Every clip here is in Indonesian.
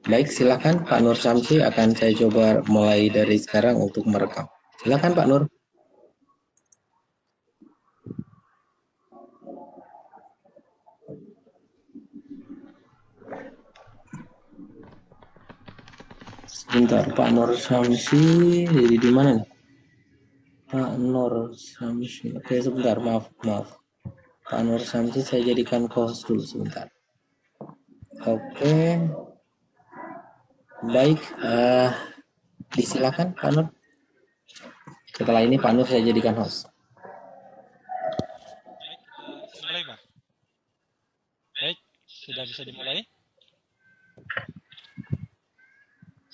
Baik, silakan Pak Nur Samsi, akan saya coba mulai dari sekarang untuk merekam. Silakan Pak Nur. Sebentar, Pak Nur Samsi jadi di mana nih? Pak Nur Samsi. Oke, sebentar, maaf. Pak Nur Samsi saya jadikan host dulu sebentar. Oke, baik. Disilakan Pak Nur. Setelah ini Pak Nur saya jadikan host. Baik, kita mulai Pak. Baik, sudah bisa dimulai.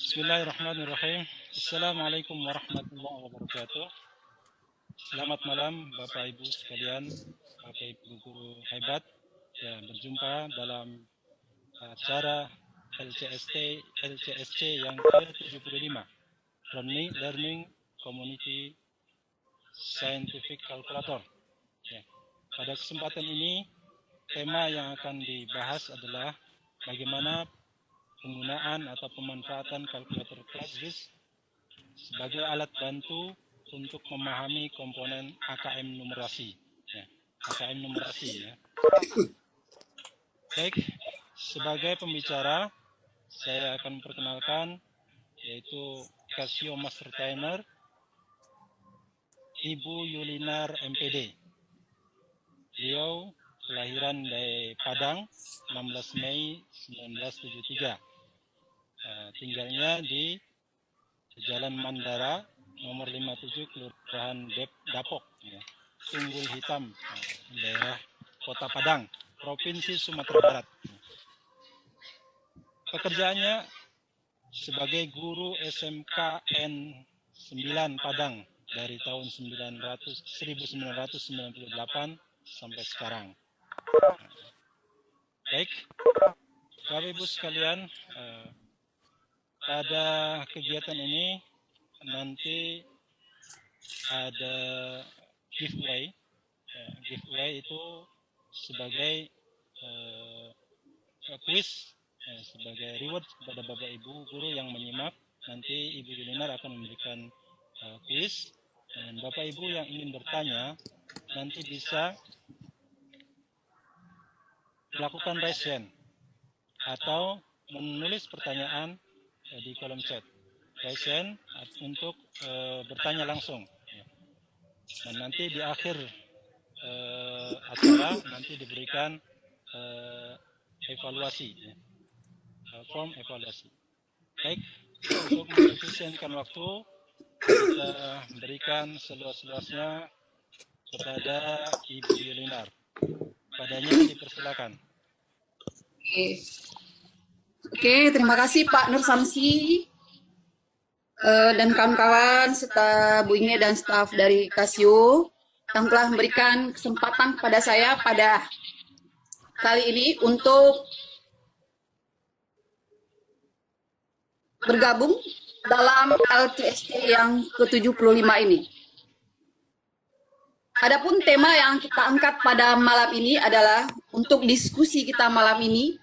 Bismillahirrahmanirrahim. Assalamualaikum warahmatullahi wabarakatuh. Selamat malam Bapak Ibu sekalian, Bapak Ibu guru hebat. Ya, berjumpa dalam acara LCSC yang ke-75, Learning Community Scientific Calculator. Ya. Pada kesempatan ini, tema yang akan dibahas adalah bagaimana penggunaan atau pemanfaatan kalkulator ClassWiz sebagai alat bantu untuk memahami komponen AKM numerasi. Ya, AKM numerasi ya. Baik, sebagai pembicara, saya akan memperkenalkan yaitu Casio Master Trainer Ibu Yulinar MPD. Beliau kelahiran dari Padang 16 Mei 1973. Tinggalnya di Jalan Mandara nomor 57 Kelurahan Dapok, ya. Tunggul Hitam, daerah Kota Padang, Provinsi Sumatera Barat. Pekerjaannya sebagai guru SMKN 9 Padang dari tahun 1998 sampai sekarang. Baik, Bapak Ibu sekalian, pada kegiatan ini nanti ada giveaway. Giveaway itu sebagai quiz, sebagai reward kepada Bapak Ibu guru yang menyimak. Nanti Ibu Yulinar akan memberikan quiz, dan Bapak Ibu yang ingin bertanya nanti bisa melakukan raise hand atau menulis pertanyaan di kolom chat. Raise hand untuk bertanya langsung. Dan nanti di akhir acara nanti diberikan evaluasi, form evaluasi. Baik, untuk mengefisienkan waktu, kita berikan seluas-luasnya kepada Ibu Yulinar. Padanya dipersilakan. Oke, terima kasih Pak Nur Samsi dan kawan-kawan serta Bu Inge dan staf dari Casio yang telah memberikan kesempatan kepada saya pada kali ini untuk bergabung dalam LCSC yang ke-75 ini. Adapun tema yang kita angkat pada malam ini adalah untuk diskusi kita malam ini,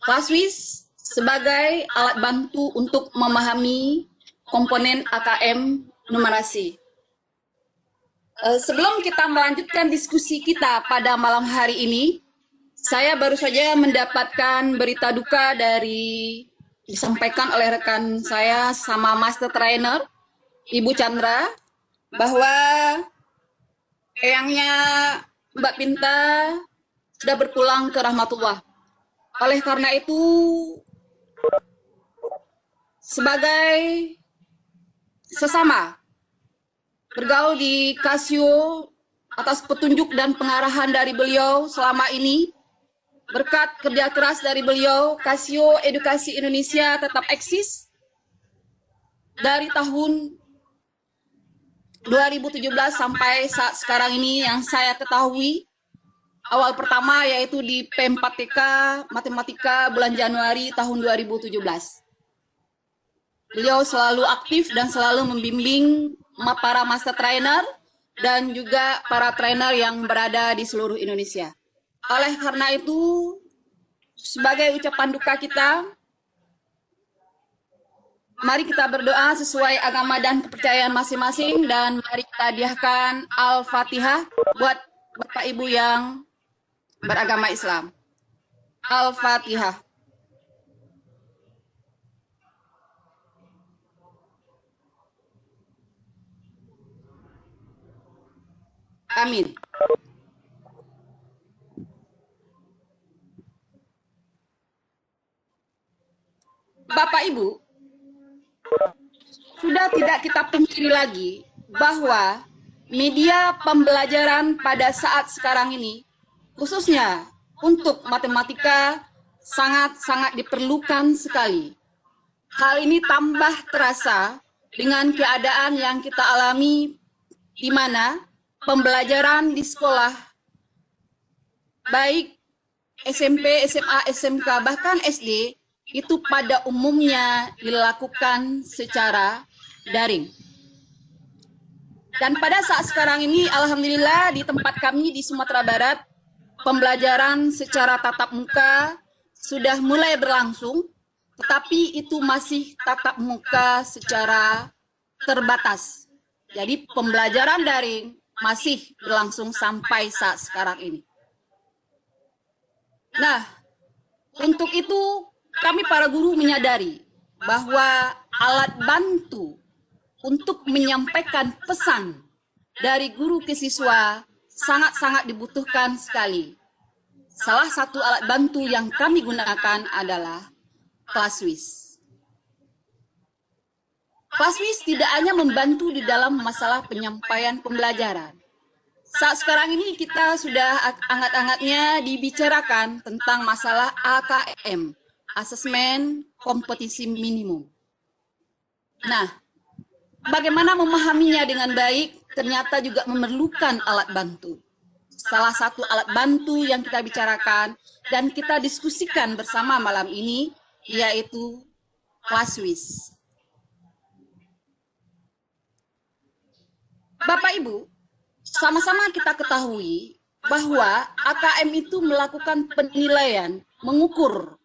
ClassWiz sebagai alat bantu untuk memahami komponen AKM numerasi. Sebelum kita melanjutkan diskusi kita pada malam hari ini, saya baru saja mendapatkan berita duka disampaikan oleh rekan saya sama Master Trainer, Ibu Chandra, bahwa eyangnya Mbak Pinta sudah berpulang ke rahmatullah. Oleh karena itu, sebagai sesama bergaul di Casio atas petunjuk dan pengarahan dari beliau selama ini, berkat kerja keras dari beliau, Casio Edukasi Indonesia tetap eksis dari tahun 2017 sampai saat sekarang ini. Yang saya ketahui awal pertama yaitu di P4TK Matematika bulan Januari tahun 2017. Beliau selalu aktif dan selalu membimbing para master trainer dan juga para trainer yang berada di seluruh Indonesia. Oleh karena itu, sebagai ucapan duka kita, mari kita berdoa sesuai agama dan kepercayaan masing-masing, dan mari kita hadiahkan Al-Fatihah buat Bapak Ibu yang beragama Islam. Al-Fatihah. Amin. Bapak Ibu, sudah tidak kita pungkiri lagi bahwa media pembelajaran pada saat sekarang ini, khususnya untuk matematika, sangat-sangat diperlukan sekali. Hal ini tambah terasa dengan keadaan yang kita alami, di mana pembelajaran di sekolah, baik SMP, SMA, SMK, bahkan SD, itu pada umumnya dilakukan secara daring. Dan pada saat sekarang ini, alhamdulillah di tempat kami di Sumatera Barat, pembelajaran secara tatap muka sudah mulai berlangsung, tetapi itu masih tatap muka secara terbatas. Jadi pembelajaran daring masih berlangsung sampai saat sekarang ini. Nah, untuk itu kami para guru menyadari bahwa alat bantu untuk menyampaikan pesan dari guru ke siswa sangat-sangat dibutuhkan sekali. Salah satu alat bantu yang kami gunakan adalah Classwiz. Classwiz tidak hanya membantu di dalam masalah penyampaian pembelajaran. Saat sekarang ini kita sudah hangat-hangatnya dibicarakan tentang masalah AKM, Asesmen Kompetisi Minimum. Nah, bagaimana memahaminya dengan baik ternyata juga memerlukan alat bantu. Salah satu alat bantu yang kita bicarakan dan kita diskusikan bersama malam ini yaitu Classwiz. Bapak Ibu, sama-sama kita ketahui bahwa AKM itu melakukan penilaian, mengukur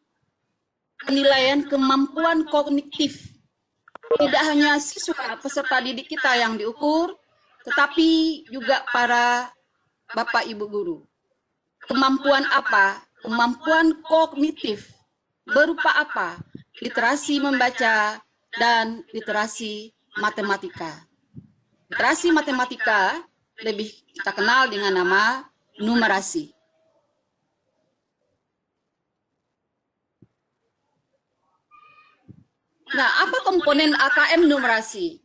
penilaian kemampuan kognitif. Tidak hanya siswa peserta didik kita yang diukur, tetapi juga para Bapak Ibu guru. Kemampuan apa? Kemampuan kognitif. Berupa apa? Literasi membaca dan literasi matematika. Literasi matematika lebih kita kenal dengan nama numerasi. Nah, apa komponen AKM numerasi?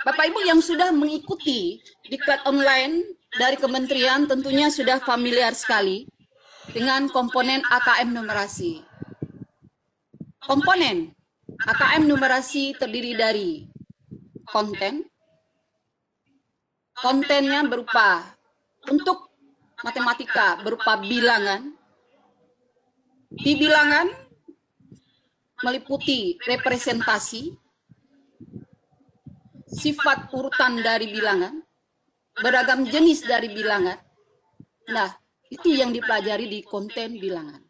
Bapak Ibu yang sudah mengikuti diklat online dari kementerian tentunya sudah familiar sekali dengan komponen AKM numerasi. Komponen AKM numerasi terdiri dari konten. Kontennya berupa, untuk matematika berupa bilangan. Di bilangan meliputi representasi, sifat urutan dari bilangan, beragam jenis dari bilangan. Nah, itu yang dipelajari di konten bilangan.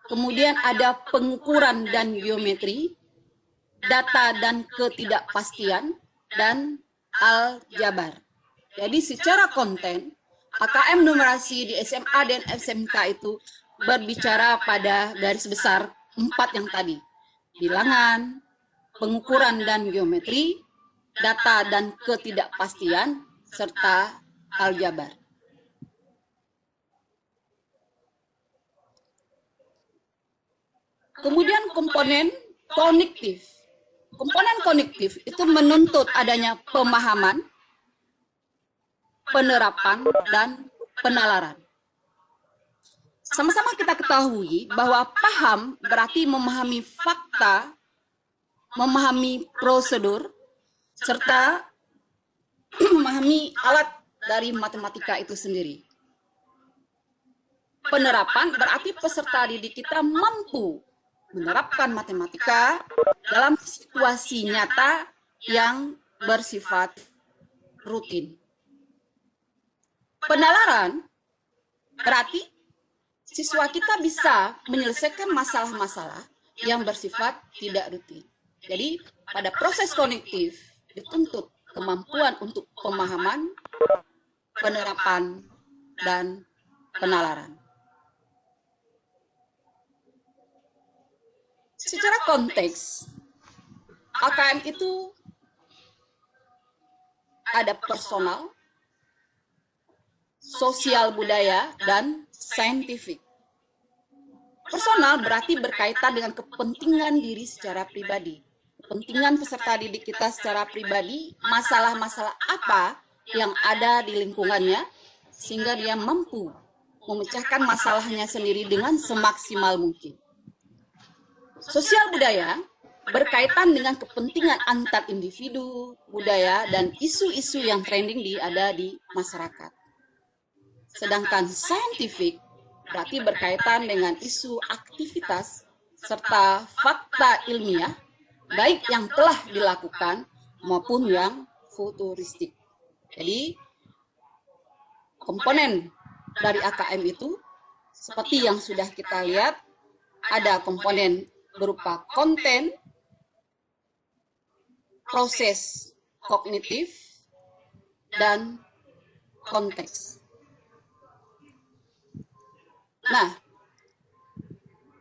Kemudian ada pengukuran dan geometri, data dan ketidakpastian, dan aljabar. Jadi secara konten, AKM numerasi di SMA dan SMK itu berbicara pada garis besar 4 yang tadi. Bilangan, pengukuran dan geometri, data dan ketidakpastian, serta aljabar. Kemudian komponen kognitif. Komponen kognitif itu menuntut adanya pemahaman, penerapan, dan penalaran. Sama-sama kita ketahui bahwa paham berarti memahami fakta, memahami prosedur, serta memahami alat dari matematika itu sendiri. Penerapan berarti peserta didik kita mampu menerapkan matematika dalam situasi nyata yang bersifat rutin. Penalaran berarti siswa kita bisa menyelesaikan masalah-masalah yang bersifat tidak rutin. Jadi, pada proses kognitif dituntut kemampuan untuk pemahaman, penerapan, dan penalaran. Secara konteks, AKM itu ada personal, sosial budaya, dan saintifik. Personal berarti berkaitan dengan kepentingan diri secara pribadi. Kepentingan peserta didik kita secara pribadi, masalah-masalah apa yang ada di lingkungannya, sehingga dia mampu memecahkan masalahnya sendiri dengan semaksimal mungkin. Sosial budaya berkaitan dengan kepentingan antar individu, budaya, dan isu-isu yang trending ada di masyarakat. Sedangkan saintifik berarti berkaitan dengan isu aktivitas serta fakta ilmiah, baik yang telah dilakukan maupun yang futuristik. Jadi, komponen dari AKM itu, seperti yang sudah kita lihat, ada komponen berupa konten, proses kognitif, dan konteks. Nah,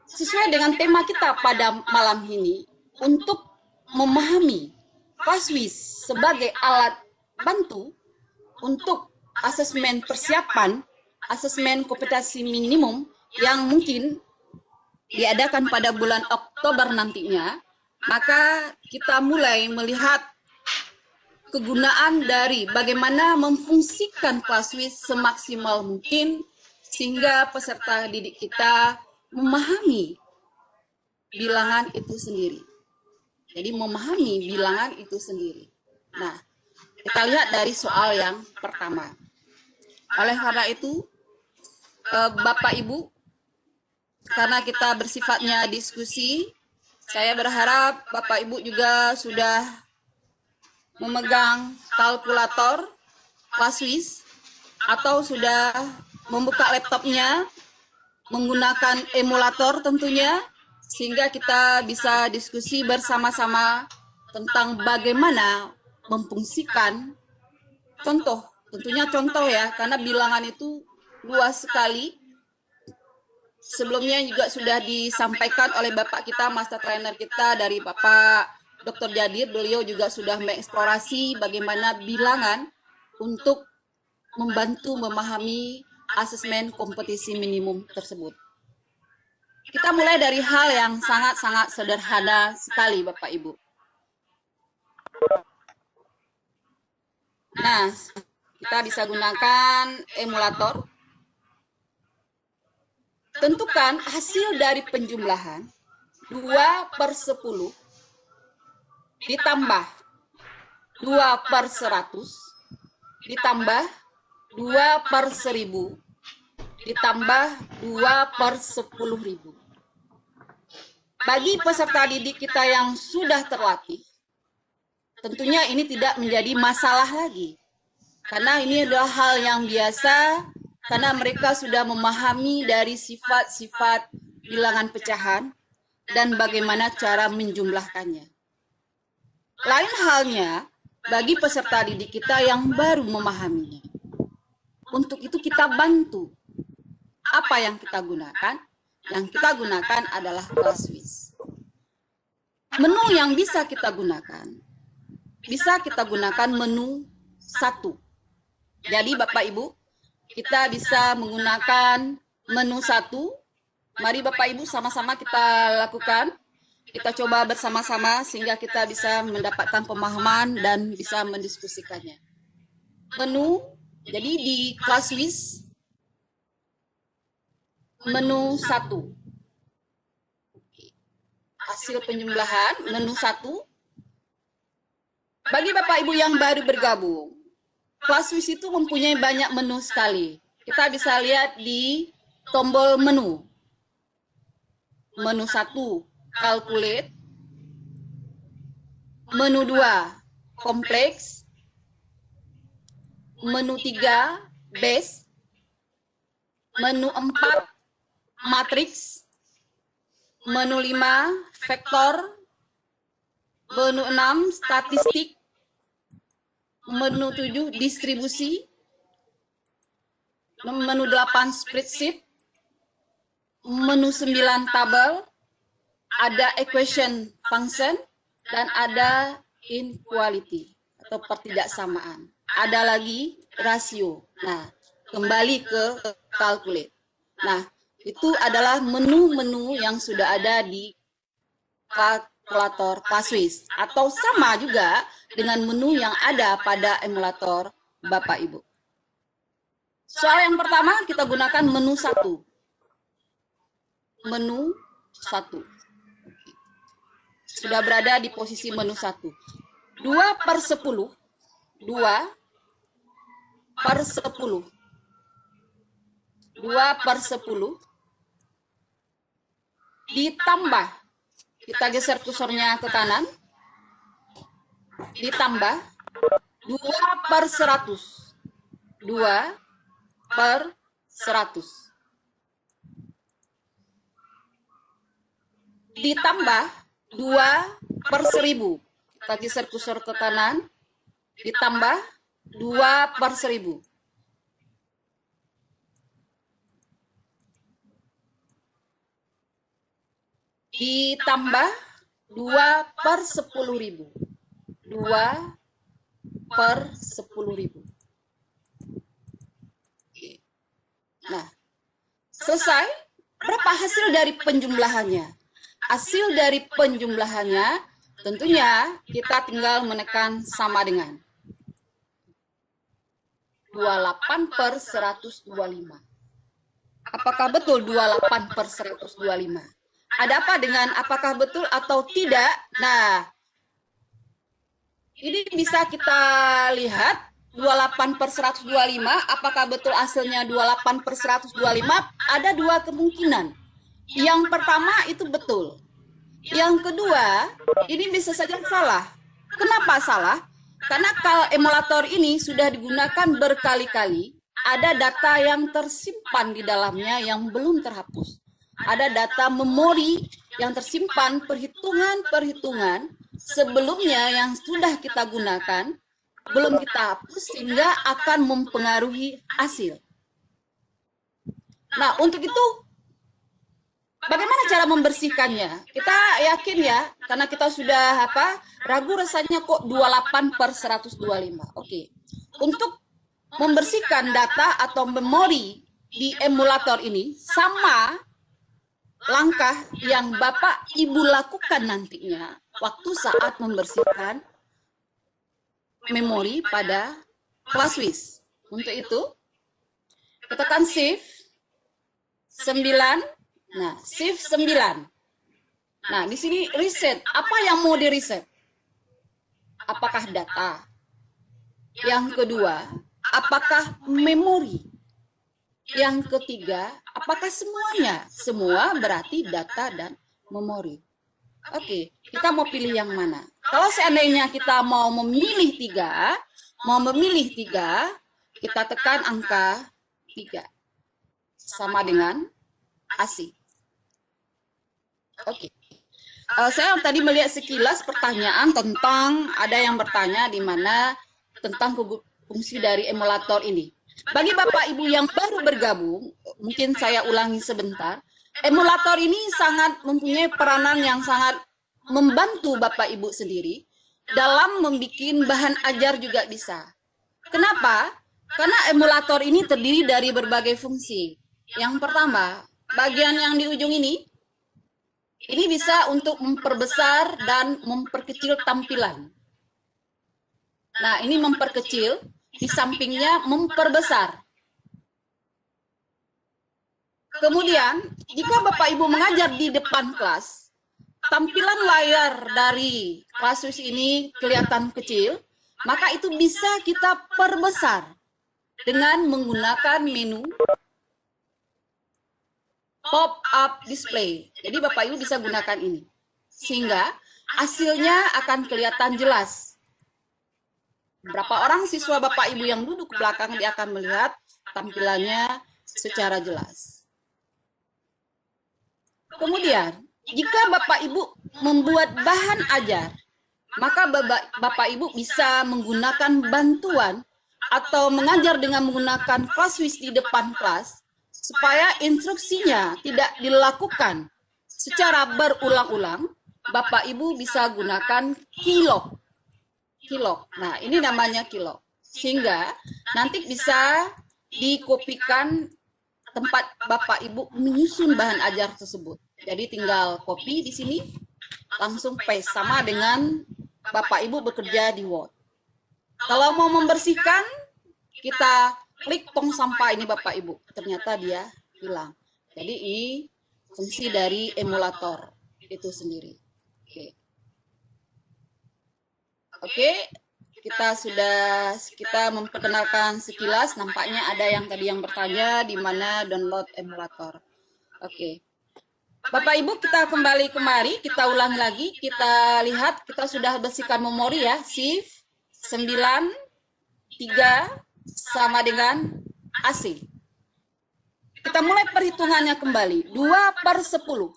sesuai dengan tema kita pada malam ini, untuk memahami Classwiz sebagai alat bantu untuk asesmen persiapan, asesmen kompetensi minimum yang mungkin diadakan pada bulan Oktober nantinya, maka kita mulai melihat kegunaan dari bagaimana memfungsikan Classwiz semaksimal mungkin sehingga peserta didik kita memahami bilangan itu sendiri. Jadi memahami bilangan itu sendiri. Nah, kita lihat dari soal yang pertama. Oleh karena itu, Bapak Ibu, karena kita bersifatnya diskusi, saya berharap Bapak Ibu juga sudah memegang kalkulator Classwiz atau sudah membuka laptopnya menggunakan emulator tentunya, sehingga kita bisa diskusi bersama-sama tentang bagaimana memfungsikan contoh, tentunya contoh ya, karena bilangan itu luas sekali. Sebelumnya juga sudah disampaikan oleh Bapak kita, Master Trainer kita dari Bapak Dr. Jadir, beliau juga sudah mengeksplorasi bagaimana bilangan untuk membantu memahami asesmen kompetisi minimum tersebut. Kita mulai dari hal yang sangat-sangat sederhana sekali, Bapak Ibu. Nah, kita bisa gunakan emulator. Tentukan hasil dari penjumlahan 2/10 ditambah 2/100 ditambah 2/1000 ditambah 2/10.000. Bagi peserta didik kita yang sudah terlatih, tentunya ini tidak menjadi masalah lagi. Karena ini adalah hal yang biasa, karena mereka sudah memahami dari sifat-sifat bilangan pecahan dan bagaimana cara menjumlahkannya. Lain halnya bagi peserta didik kita yang baru memahaminya. Untuk itu kita bantu. Apa yang kita gunakan? Yang kita gunakan adalah Classwiz. Menu yang bisa kita gunakan menu 1. Jadi Bapak Ibu, kita bisa menggunakan menu 1. Mari Bapak Ibu sama-sama kita lakukan. Kita coba bersama-sama sehingga kita bisa mendapatkan pemahaman dan bisa mendiskusikannya. Menu, jadi di Classwiz, menu 1. Hasil penjumlahan, menu 1. Bagi Bapak Ibu yang baru bergabung, Classwiz itu mempunyai banyak menu sekali. Kita bisa lihat di tombol menu. Menu 1, calculate. Menu 2, kompleks. Menu 3, base. Menu 4, matriks, menu 5 vektor, menu 6 statistik, menu 7 distribusi, menu 8 spreadsheet, menu 9 tabel, ada equation function, dan ada inequality atau pertidaksamaan. Ada lagi rasio. Nah, kembali ke calculate. Nah, itu adalah menu-menu yang sudah ada di kalkulator Kaswis atau sama juga dengan menu yang ada pada emulator Bapak Ibu. Soal yang pertama kita gunakan menu 1. Menu 1. Sudah berada di posisi menu 1. 2/10. 2/10. 2/10 ditambah, kita geser kursornya ke kanan, ditambah 2/100. 2/100 ditambah 2/1000. Kita geser kursor ke kanan, ditambah 2/1000. Ditambah 2/10.000. 2/10.000. Nah, selesai. Berapa hasil dari penjumlahannya? Hasil dari penjumlahannya tentunya kita tinggal menekan sama dengan 28/125. Apakah betul 28/125? Ada apa dengan apakah betul atau tidak? Nah, ini bisa kita lihat 28/125, apakah betul hasilnya 28/125? Ada dua kemungkinan. Yang pertama itu betul. Yang kedua, ini bisa saja salah. Kenapa salah? Karena emulator ini sudah digunakan berkali-kali, ada data yang tersimpan di dalamnya yang belum terhapus. Ada data memori yang tersimpan perhitungan-perhitungan sebelumnya yang sudah kita gunakan, belum kita hapus sehingga akan mempengaruhi hasil. Nah, untuk itu bagaimana cara membersihkannya? Kita yakin ya, karena kita sudah ragu rasanya kok 28/125. Oke. Untuk membersihkan data atau memori di emulator ini sama langkah yang Bapak Ibu lakukan nantinya waktu saat membersihkan memori pada Kaswis. Untuk itu, tekan Shift 9. Nah, Shift 9. Nah, di sini reset. Apa yang mau di reset? Apakah data? Yang kedua, apakah memori? Yang ketiga, apakah semuanya? Semua berarti data dan memori. Oke, kita mau pilih yang mana? Kalau seandainya kita mau memilih tiga, kita tekan angka 3. Sama dengan AC. Oke. Saya tadi melihat sekilas pertanyaan tentang, ada yang bertanya di mana tentang fungsi dari emulator ini. Bagi Bapak Ibu yang baru bergabung, mungkin saya ulangi sebentar. Emulator ini sangat mempunyai peranan yang sangat membantu Bapak Ibu sendiri dalam membuat bahan ajar juga bisa. Kenapa? Karena emulator ini terdiri dari berbagai fungsi. Yang pertama, bagian yang di ujung ini bisa untuk memperbesar dan memperkecil tampilan. Nah, ini memperkecil, di sampingnya memperbesar. Kemudian, jika Bapak Ibu mengajar di depan kelas, tampilan layar dari Kaswis ini kelihatan kecil, maka itu bisa kita perbesar dengan menggunakan menu pop-up display. Jadi Bapak Ibu bisa gunakan ini, sehingga hasilnya akan kelihatan jelas. Berapa orang siswa Bapak Ibu yang duduk ke belakang, dia akan melihat tampilannya secara jelas. Kemudian, jika Bapak Ibu membuat bahan ajar, maka Bapak Ibu bisa menggunakan bantuan atau mengajar dengan menggunakan ClassWiz di depan kelas supaya instruksinya tidak dilakukan secara berulang-ulang. Bapak Ibu bisa gunakan Kilok. Nah, ini namanya Kilok. Sehingga nanti bisa dikopikan tempat Bapak Ibu menyusun bahan ajar tersebut. Jadi tinggal copy di sini, langsung paste, sama dengan Bapak Ibu bekerja di Word. Kalau mau membersihkan, kita klik tong sampah ini Bapak Ibu. Ternyata dia hilang. Jadi ini fungsi dari emulator itu sendiri. Oke, kita memperkenalkan sekilas. Nampaknya ada yang tadi yang bertanya di mana download emulator. Oke. Bapak Ibu, kita kembali kemari, kita ulangi lagi, kita lihat kita sudah bersihkan memori ya, shift 9 3 sama dengan AC. Kita mulai perhitungannya kembali, 2/10.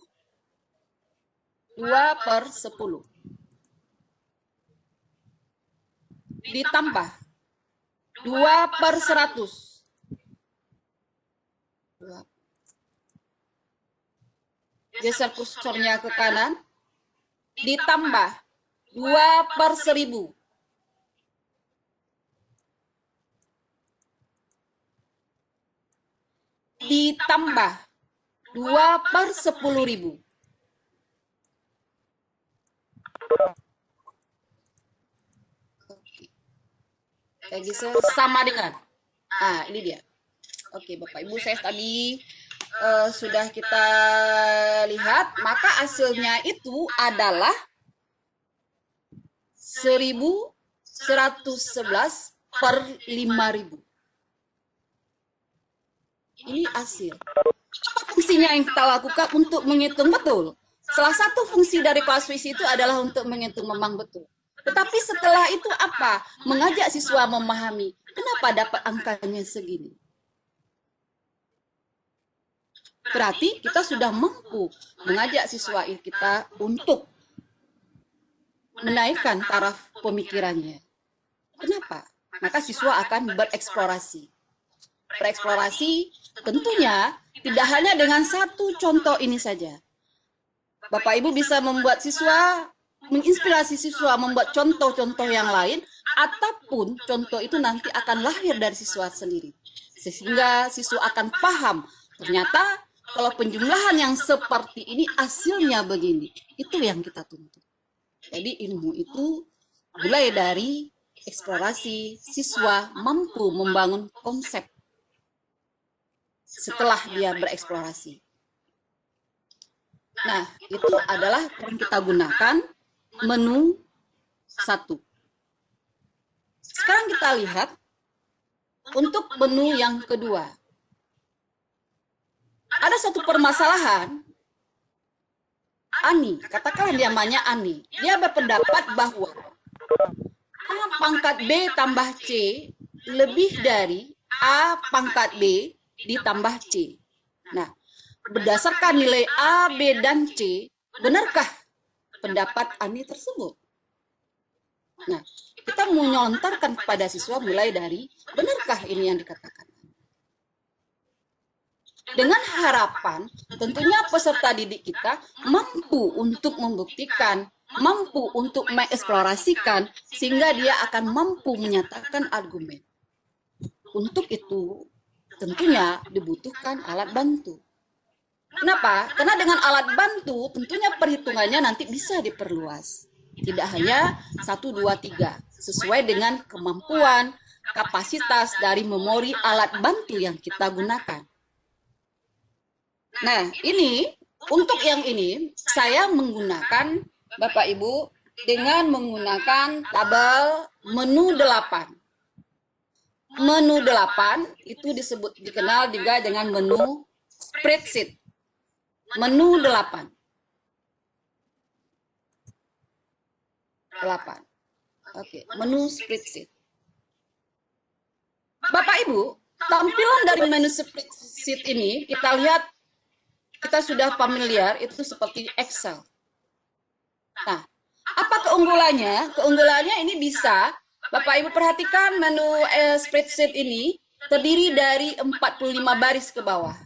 2/10 ditambah 2/100. Geser kursornya ke kanan, ditambah 2/1000. Ditambah 2/10.000. Kayak gitu sama dengan. Ini dia. Oke, Bapak Ibu, saya tadi sudah kita lihat, maka hasilnya itu adalah 1111/5000. Ini hasil. Apa fungsinya yang kita lakukan untuk menghitung betul? Salah satu fungsi dari ClassWiz itu adalah untuk menghitung memang betul. Tetapi setelah itu apa? Mengajak siswa memahami, kenapa dapat angkanya segini? Berarti kita sudah mampu mengajak siswa kita untuk menaikkan taraf pemikirannya. Kenapa? Maka siswa akan bereksplorasi. Bereksplorasi tentunya tidak hanya dengan satu contoh ini saja. Bapak Ibu bisa membuat siswa, menginspirasi siswa membuat contoh-contoh yang lain, ataupun contoh itu nanti akan lahir dari siswa sendiri. Sehingga siswa akan paham, ternyata kalau penjumlahan yang seperti ini hasilnya begini. Itu yang kita tuntut. Jadi ilmu itu mulai dari eksplorasi, siswa mampu membangun konsep setelah dia bereksplorasi. Nah, itu adalah yang kita gunakan menu 1. Sekarang kita lihat untuk menu yang kedua. Ada satu permasalahan. Ani, katakanlah namanya Ani. Dia berpendapat bahwa A pangkat B tambah C lebih dari A pangkat B ditambah C. Nah, berdasarkan nilai A, B, dan C, benarkah pendapat Ani tersebut? Nah, kita menyontarkan kepada siswa mulai dari, benarkah ini yang dikatakan? Dengan harapan tentunya peserta didik kita mampu untuk membuktikan, mampu untuk mengeksplorasikan, sehingga dia akan mampu menyatakan argumen. Untuk itu tentunya dibutuhkan alat bantu. Kenapa? Karena dengan alat bantu tentunya perhitungannya nanti bisa diperluas. Tidak hanya 1, 2, 3. Sesuai dengan kemampuan, kapasitas dari memori alat bantu yang kita gunakan. Nah, ini, untuk yang ini, saya menggunakan, Bapak Ibu, dengan menggunakan tabel menu 8. Menu 8 itu dikenal juga dengan menu spreadsheet. Menu 8. Oke, menu spreadsheet. Bapak Ibu, tampilan dari menu spreadsheet ini kita lihat kita sudah familiar, itu seperti Excel. Nah, apa keunggulannya? Keunggulannya ini bisa, Bapak Ibu perhatikan menu spreadsheet ini terdiri dari 45 baris ke bawah.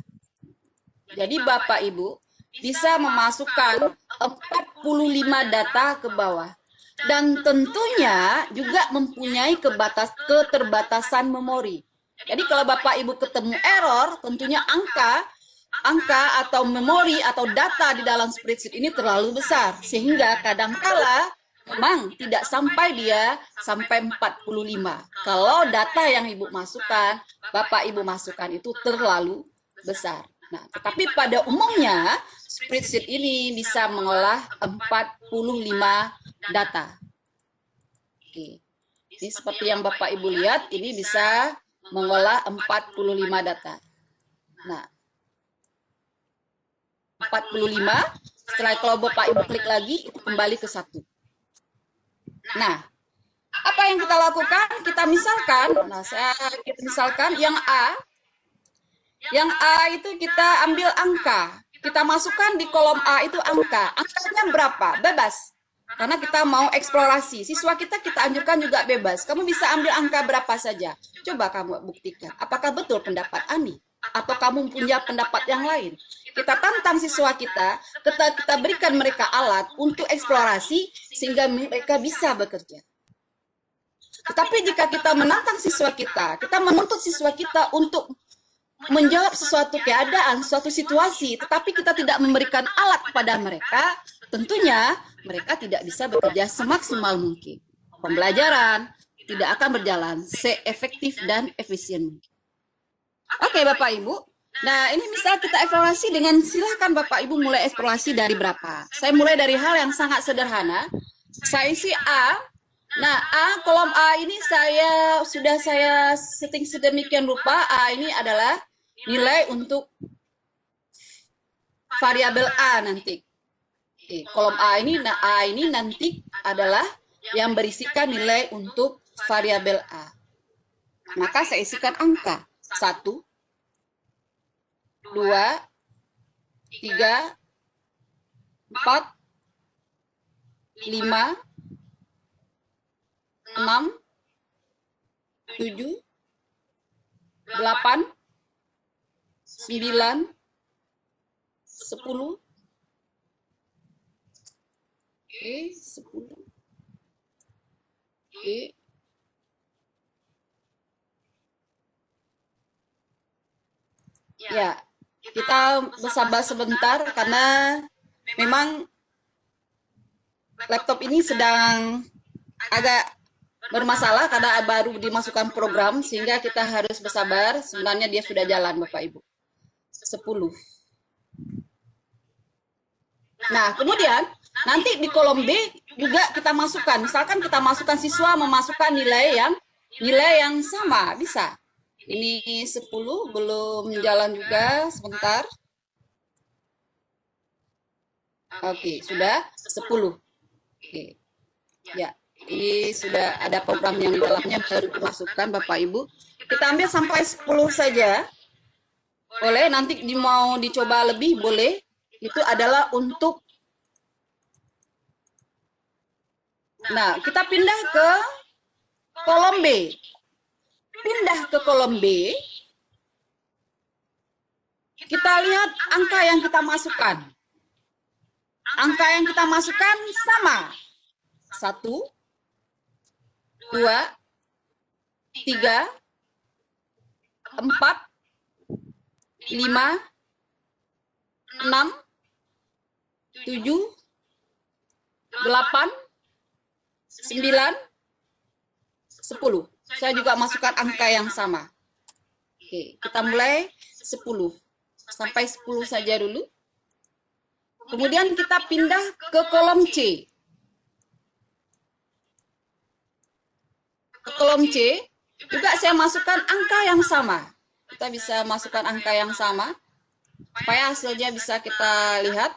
Jadi Bapak Ibu bisa memasukkan 45 data ke bawah. Dan tentunya juga mempunyai keterbatasan memori. Jadi kalau Bapak Ibu ketemu error, tentunya angka atau memori atau data di dalam spreadsheet ini terlalu besar. Sehingga kadangkala memang tidak sampai 45. Kalau data yang Ibu masukkan, Bapak Ibu masukkan itu terlalu besar. Nah, tetapi pada umumnya spreadsheet ini bisa mengolah 45 data. Oke. Ini seperti yang Bapak Ibu lihat, ini bisa mengolah 45 data. Nah, 45, setelah kalau Bapak Ibu klik lagi, itu kembali ke 1. Nah, apa yang kita lakukan? Kita misalkan yang A itu kita ambil angka. Kita masukkan di kolom A itu angka. Angkanya berapa? Bebas. Karena kita mau eksplorasi. Siswa kita anjurkan juga bebas. Kamu bisa ambil angka berapa saja. Coba kamu buktikan. Apakah betul pendapat Ani? Atau kamu punya pendapat yang lain? Kita tantang siswa kita berikan mereka alat untuk eksplorasi sehingga mereka bisa bekerja. Tetapi jika kita menantang siswa kita menuntut siswa kita untuk menjawab sesuatu keadaan, suatu situasi, tetapi kita tidak memberikan alat kepada mereka, tentunya mereka tidak bisa bekerja semaksimal mungkin. Pembelajaran tidak akan berjalan seefektif dan efisien mungkin. Oke, Bapak Ibu. Nah, ini misal kita eksplorasi dengan silakan Bapak Ibu mulai eksplorasi dari berapa. Saya mulai dari hal yang sangat sederhana. Saya isi A. Nah, kolom A ini sudah saya setting sedemikian rupa. A ini adalah nilai untuk variabel A nanti. Oke, kolom A ini nanti adalah yang berisikan nilai untuk variabel A. Maka saya isikan angka 1, 2, 3, 4, 5, 6, 7, 8, 9, 10. Oke, 10. Oke. Ya, kita bersabar sebentar karena memang laptop ini sedang agak bermasalah karena baru dimasukkan program sehingga kita harus bersabar. Sebenarnya dia sudah jalan, Bapak Ibu. 10. Nah, kemudian nanti di kolom B juga kita masukkan. Misalkan kita masukkan siswa memasukkan nilai yang sama, bisa. Ini 10 belum jalan juga, sebentar. Oke, sudah 10. Oke. Ya, ini sudah ada program yang di dalamnya baru dimasukkan Bapak Ibu. Kita ambil sampai 10 saja. Boleh, nanti mau dicoba lebih boleh. Itu adalah untuk. Nah, kita pindah ke kolom B. Pindah ke kolom B. Kita lihat angka yang kita masukkan. Angka yang kita masukkan sama. 1, 2, 3, 4, 5, 6, 7, 8, 9, 10. Saya juga masukkan angka yang sama. Oke, kita mulai 10. Sampai 10 saja dulu. Kemudian kita pindah ke kolom C. Ke kolom C, juga saya masukkan angka yang sama. Kita bisa masukkan angka yang sama, supaya hasilnya bisa kita lihat.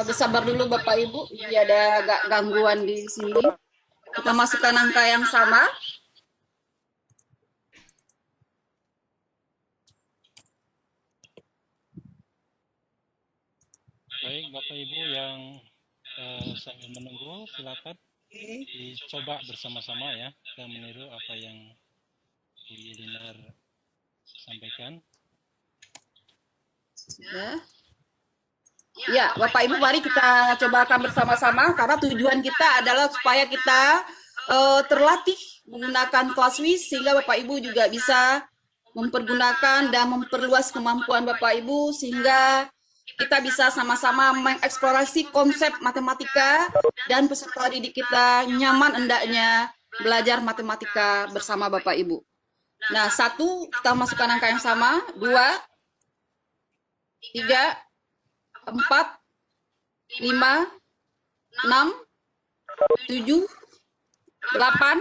Bersabar dulu Bapak Ibu, ya ada agak gangguan di sini. Kita masukkan angka yang sama. Baik, Bapak Ibu yang sambil menunggu, silakan dicoba bersama-sama ya, kita meniru apa yang Bu Linar sampaikan. Sudah. Ya, Bapak Ibu, mari kita cobakan bersama-sama karena tujuan kita adalah supaya kita terlatih menggunakan ClassWiz sehingga Bapak Ibu juga bisa mempergunakan dan memperluas kemampuan Bapak Ibu sehingga kita bisa sama-sama mengeksplorasi konsep matematika dan peserta didik kita nyaman hendaknya belajar matematika bersama Bapak Ibu. Nah, 1, kita masukkan angka yang sama, 2, 3, 4, 5, 6, 7, 8,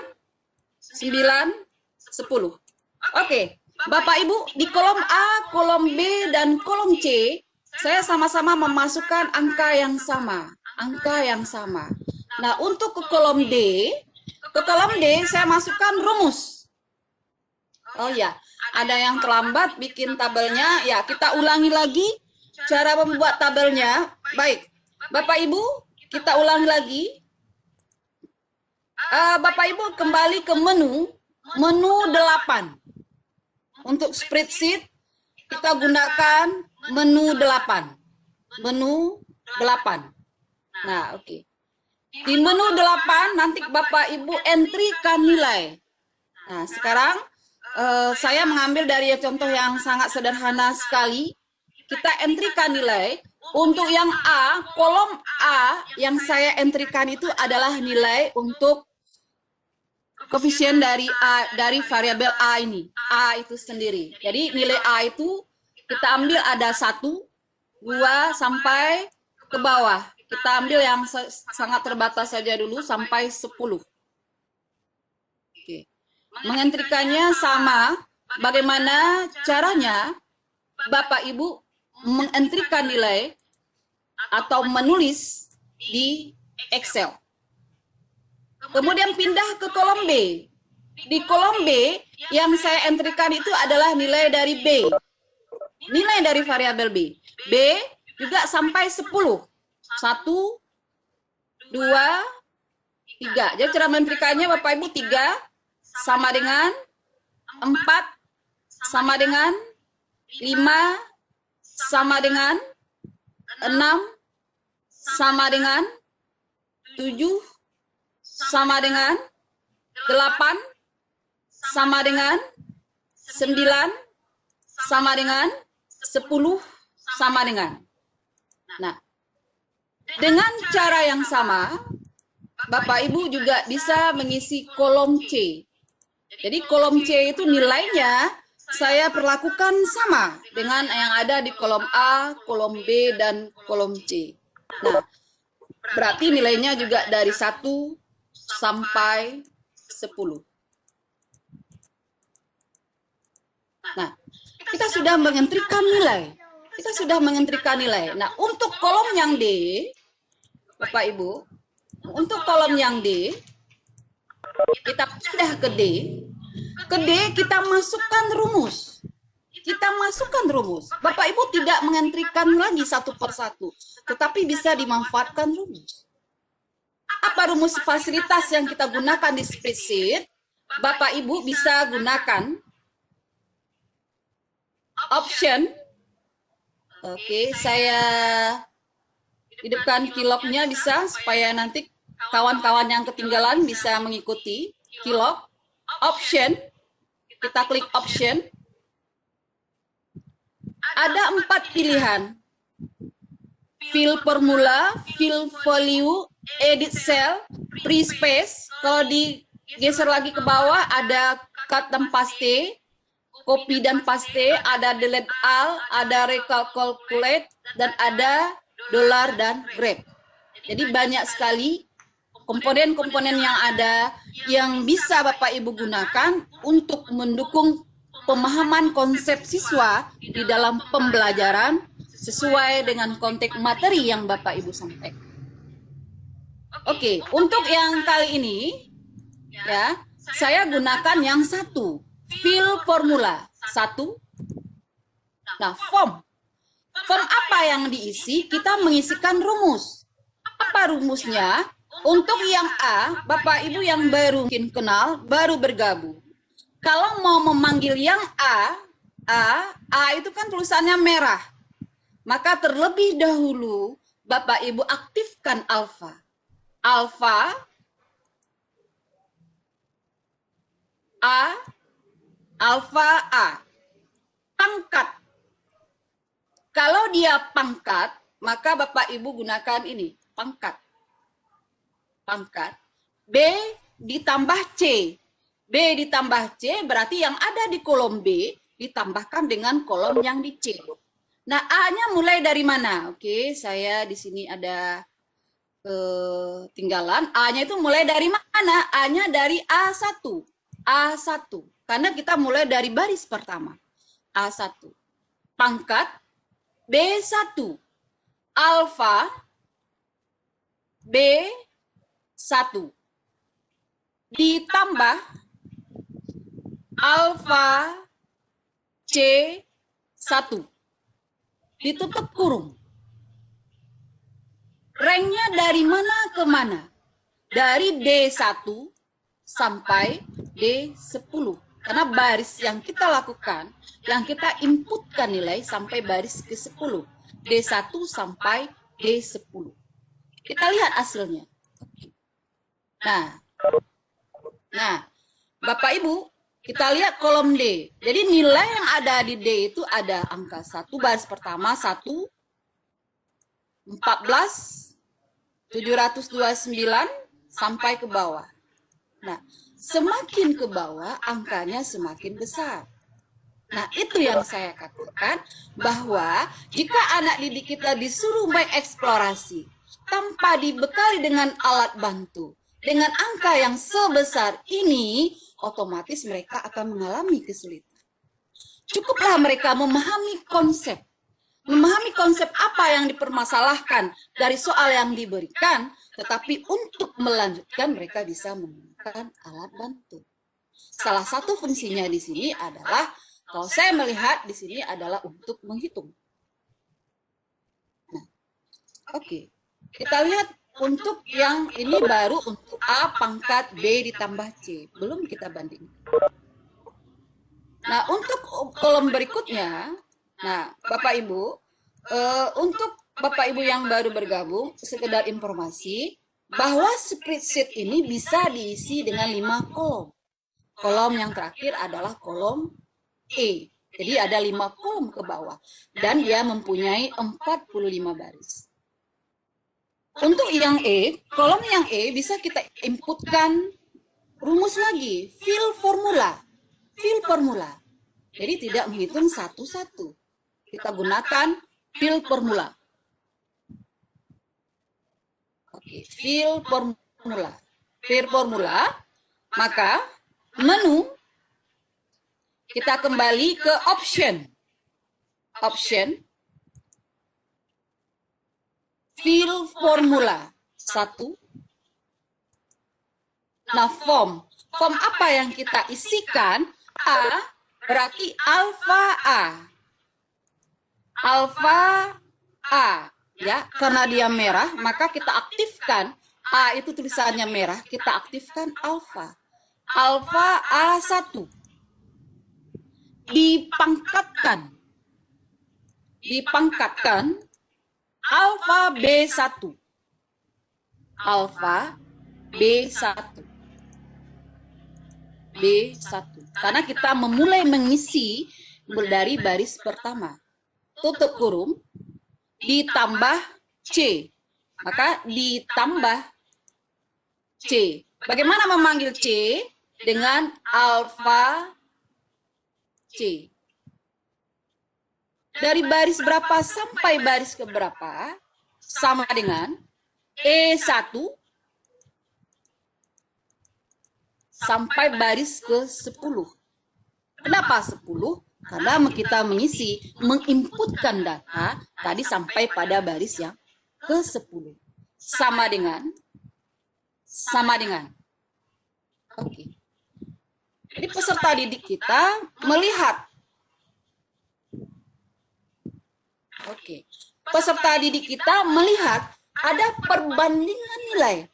9, 10. Oke, Bapak Ibu, di kolom A, kolom B, dan kolom C, saya sama-sama memasukkan angka yang sama. Nah, untuk ke kolom D saya masukkan rumus. Oh ya, ada yang terlambat bikin tabelnya. Ya, kita ulangi lagi cara membuat tabelnya. Baik, Bapak Ibu, kita ulangi lagi. Bapak Ibu kembali ke menu 8. Untuk spreadsheet, kita gunakan menu 8. Nah, oke. Di menu 8, nanti Bapak Ibu entrykan nilai. Nah, sekarang saya mengambil dari contoh yang sangat sederhana sekali. Kita entrykan nilai. Untuk yang A, kolom A yang saya entrykan itu adalah nilai untuk koefisien dari A, dari variabel A ini. A itu sendiri. Jadi nilai A itu kita ambil ada 1, 2, sampai ke bawah. Kita ambil yang sangat terbatas saja dulu sampai 10. Oke. Mengentrykannya sama. Bagaimana caranya Bapak Ibu mengentrykan nilai atau menulis di Excel. Kemudian pindah ke kolom B. Di kolom B yang saya entrykan itu adalah nilai dari B. Nilai dari variabel B. B juga sampai 10. 1, 2, 3. Jadi cara mentrykannya Bapak Ibu 3 sama dengan 4 sama dengan 5 sama dengan 6 sama dengan 7 sama dengan 8 sama dengan 9 sama dengan 10 sama dengan. Nah, dengan cara yang sama, Bapak Ibu juga bisa mengisi kolom C. Jadi kolom C itu nilainya saya perlakukan sama dengan yang ada di kolom A, kolom B, dan kolom C. Nah, berarti nilainya juga dari 1 sampai 10. Nah, kita sudah mengentrykan nilai. Nah, untuk kolom yang D, Bapak Ibu, untuk kolom yang D, kita pindah ke D. Ke D kita masukkan rumus. Bapak Ibu tidak mengentrykan lagi satu persatu, tetapi bisa dimanfaatkan rumus. Apa rumus fasilitas yang kita gunakan di spreadsheet? Bapak Ibu bisa gunakan option. Oke, saya hidupkan keylognya bisa supaya nanti kawan-kawan yang ketinggalan bisa mengikuti keylog. Option, kita klik option. Ada 4 pilihan. Fill formula, fill value, edit cell, free space. Kalau digeser lagi ke bawah ada cut dan paste, copy dan paste, ada delete all, ada recalculate, dan ada dollar dan grep. Jadi banyak sekali komponen-komponen yang ada yang bisa Bapak Ibu gunakan untuk mendukung pemahaman konsep siswa di dalam pembelajaran sesuai dengan konteks materi yang Bapak Ibu sampaikan. Oke, untuk yang kali ini ya, saya gunakan yang satu, fill formula. Satu. Nah, form. Form apa yang diisi? Kita mengisikan rumus. Apa rumusnya? Untuk yang A, Bapak Ibu yang baru mungkin kenal, baru bergabung. Kalau mau memanggil yang A itu kan tulisannya merah. Maka terlebih dahulu Bapak Ibu aktifkan alfa. Alfa A, pangkat. Kalau dia pangkat, maka Bapak Ibu gunakan ini, pangkat. Pangkat. B ditambah C. B ditambah C berarti yang ada di kolom B ditambahkan dengan kolom yang di C. Nah, A-nya mulai dari mana? Oke, saya di sini ada ketinggalan. A-nya itu mulai dari mana? A-nya dari A1. A1. Karena kita mulai dari baris pertama. A1. Pangkat B1. Alfa B1. Ditambah alfa C1. Ditutup kurung. Ranknya dari mana ke mana? Dari D1 sampai D10. Karena baris yang kita lakukan, yang kita inputkan nilai sampai baris ke-10. D1 sampai D10. Kita lihat hasilnya. Nah, Bapak Ibu, kita lihat kolom D. Jadi nilai yang ada di D itu ada angka 1, baris pertama 1, 14, 729 sampai ke bawah. Nah, semakin ke bawah angkanya semakin besar. Nah, itu yang saya katakan bahwa jika anak didik kita disuruh mengeksplorasi tanpa dibekali dengan alat bantu, dengan angka yang sebesar ini, otomatis mereka akan mengalami kesulitan. Cukuplah mereka memahami konsep apa yang dipermasalahkan dari soal yang diberikan, tetapi untuk melanjutkan mereka bisa menggunakan alat bantu. Salah satu fungsinya di sini adalah, kalau saya melihat di sini adalah untuk menghitung. Nah, oke. Kita lihat untuk yang ini baru untuk A pangkat B ditambah C. Belum kita bandingkan. Nah, untuk kolom berikutnya, nah, Bapak Ibu, untuk Bapak Ibu yang baru bergabung, sekedar informasi bahwa spreadsheet ini bisa diisi dengan 5 kolom. Kolom yang terakhir adalah kolom E. Jadi ada 5 kolom ke bawah dan dia mempunyai 45 baris. Untuk yang E, kolom yang E bisa kita inputkan rumus lagi, fill formula. Fill formula. Jadi tidak menghitung satu-satu. Kita gunakan fill formula. Oke, fill formula. Fill formula, maka menu kita kembali ke option. Option. Fill formula. 1. Nah, form. Form apa yang kita isikan? A berarti alfa A. Alfa A. Ya, karena dia merah, maka kita aktifkan. A itu tulisannya merah, kita aktifkan alfa. Alfa A1. Dipangkatkan. Dipangkatkan alfa B1. Alfa B1. B1. Karena kita memulai mengisi dari baris pertama. Tutup kurung, ditambah C. Maka ditambah C. Bagaimana memanggil C? Dengan alfa C. Dari baris berapa sampai baris ke berapa sama dengan E1 sampai baris ke-10. Kenapa 10? Karena kita menginputkan data tadi sampai pada baris yang ke-10. Sama dengan. Oke. Jadi peserta didik kita melihat. Oke. Peserta didik kita melihat ada perbandingan nilai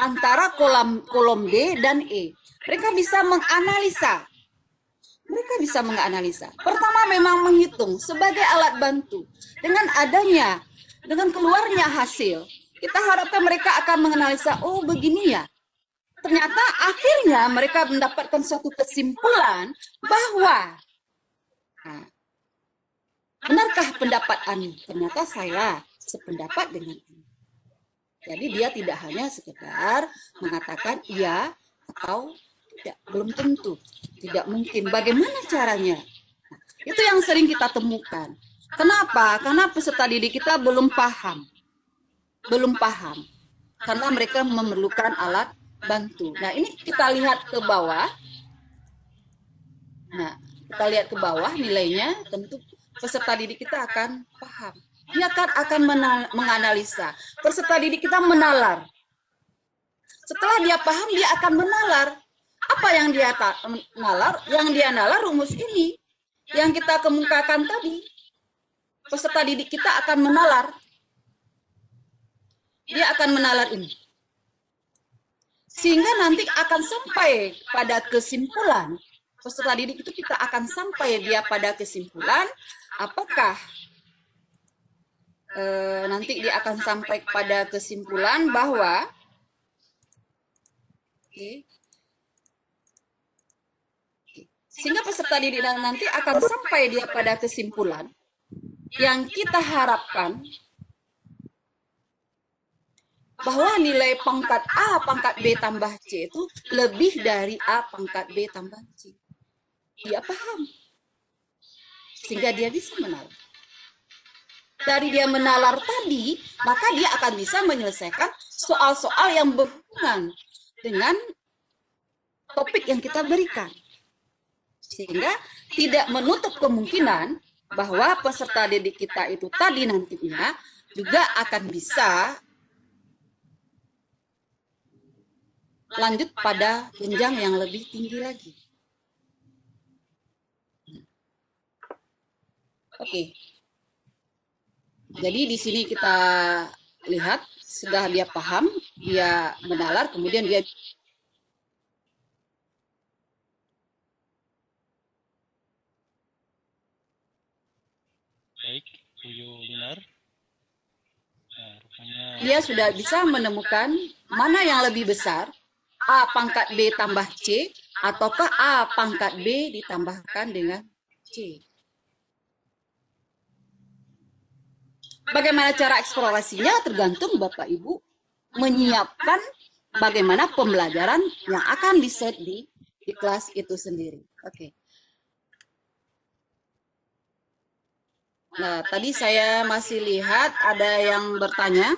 antara kolom D dan E. Mereka bisa menganalisa. Pertama memang menghitung sebagai alat bantu. Dengan keluarnya hasil, kita harapkan mereka akan menganalisa, oh begini ya. Ternyata akhirnya mereka mendapatkan suatu kesimpulan bahwa benarkah pendapat Ani? Ternyata saya sependapat dengan Ani. Jadi dia tidak hanya sekedar mengatakan iya atau tidak, belum tentu, tidak mungkin. Bagaimana caranya? Nah, itu yang sering kita temukan. Kenapa? Karena peserta didik kita belum paham. Karena mereka memerlukan alat bantu. Nah, ini kita lihat ke bawah. Nah, kita lihat ke bawah nilainya, tentu peserta didik kita akan paham. Dia akan menganalisa. Peserta didik kita menalar. Setelah dia paham, dia akan menalar. Apa yang dia nalar? Yang dia nalar rumus ini. Yang kita kemukakan tadi. Peserta didik kita akan menalar. Dia akan menalar ini. Sehingga nanti akan sampai pada kesimpulan. Peserta didik itu kita akan sampai dia pada kesimpulan. Apakah nanti dia akan sampai pada kesimpulan bahwa sehingga peserta didik nanti akan sampai dia pada kesimpulan yang kita harapkan bahwa nilai pangkat A pangkat B tambah C itu lebih dari A pangkat B tambah C. Dia paham. Sehingga dia bisa menalar. Dari dia menalar tadi, maka dia akan bisa menyelesaikan soal-soal yang berhubungan dengan topik yang kita berikan. Sehingga tidak menutup kemungkinan bahwa peserta didik kita itu tadi nantinya juga akan bisa lanjut pada jenjang yang lebih tinggi lagi. Oke. Jadi di sini kita lihat sudah dia paham, dia menalar, kemudian dia Baik, Bu Yulinar. Nah, rupanya dia sudah bisa menemukan mana yang lebih besar, A pangkat B tambah C, ataukah A pangkat B ditambahkan dengan C. Bagaimana cara eksplorasinya tergantung Bapak Ibu menyiapkan bagaimana pembelajaran yang akan diset di kelas itu sendiri. Oke. Nah, tadi saya masih lihat ada yang bertanya.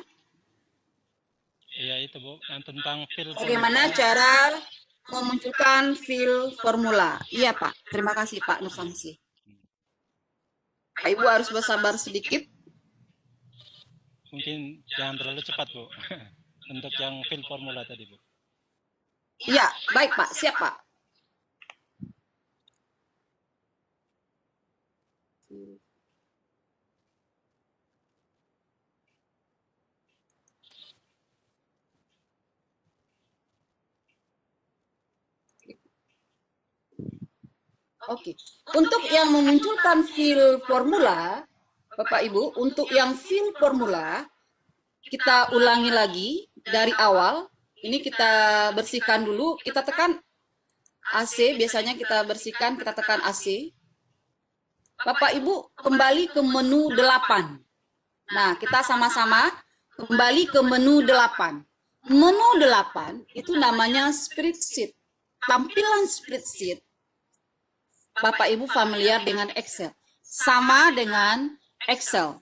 Iya itu Bu, yang tentang fil. Bagaimana cara memunculkan fil formula? Iya Pak, terima kasih Pak Nursamsi. Pak Ibu harus bersabar sedikit. Mungkin jangan terlalu cepat Bu, untuk yang fil formula tadi Bu. Iya, baik Pak, siap Pak. Oke, untuk yang memunculkan fil formula, Bapak Ibu, untuk yang fil formula, kita ulangi lagi dari awal. Ini kita bersihkan dulu, kita tekan AC, biasanya kita bersihkan, kita tekan AC. Bapak Ibu, kembali ke menu 8. Nah, kita sama-sama kembali ke menu 8. Menu 8 itu namanya spreadsheet. Tampilan spreadsheet. Bapak Ibu familiar dengan Excel. Sama dengan Excel.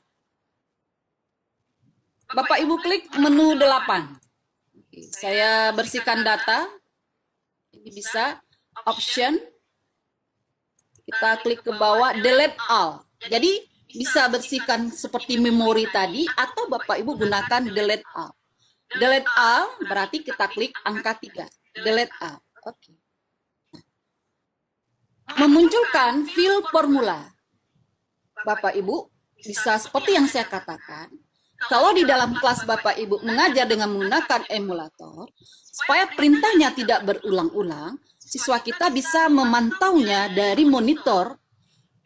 Bapak Ibu klik menu 8. Saya bersihkan data. Ini bisa option. Kita klik ke bawah, delete all. Jadi bisa bersihkan seperti memori tadi, atau Bapak Ibu gunakan delete all. Delete all berarti kita klik angka 3. Delete all. Oke. Memunculkan fill formula. Bapak Ibu bisa seperti yang saya katakan, kalau di dalam kelas Bapak Ibu mengajar dengan menggunakan emulator, supaya perintahnya tidak berulang-ulang, siswa kita bisa memantaunya dari monitor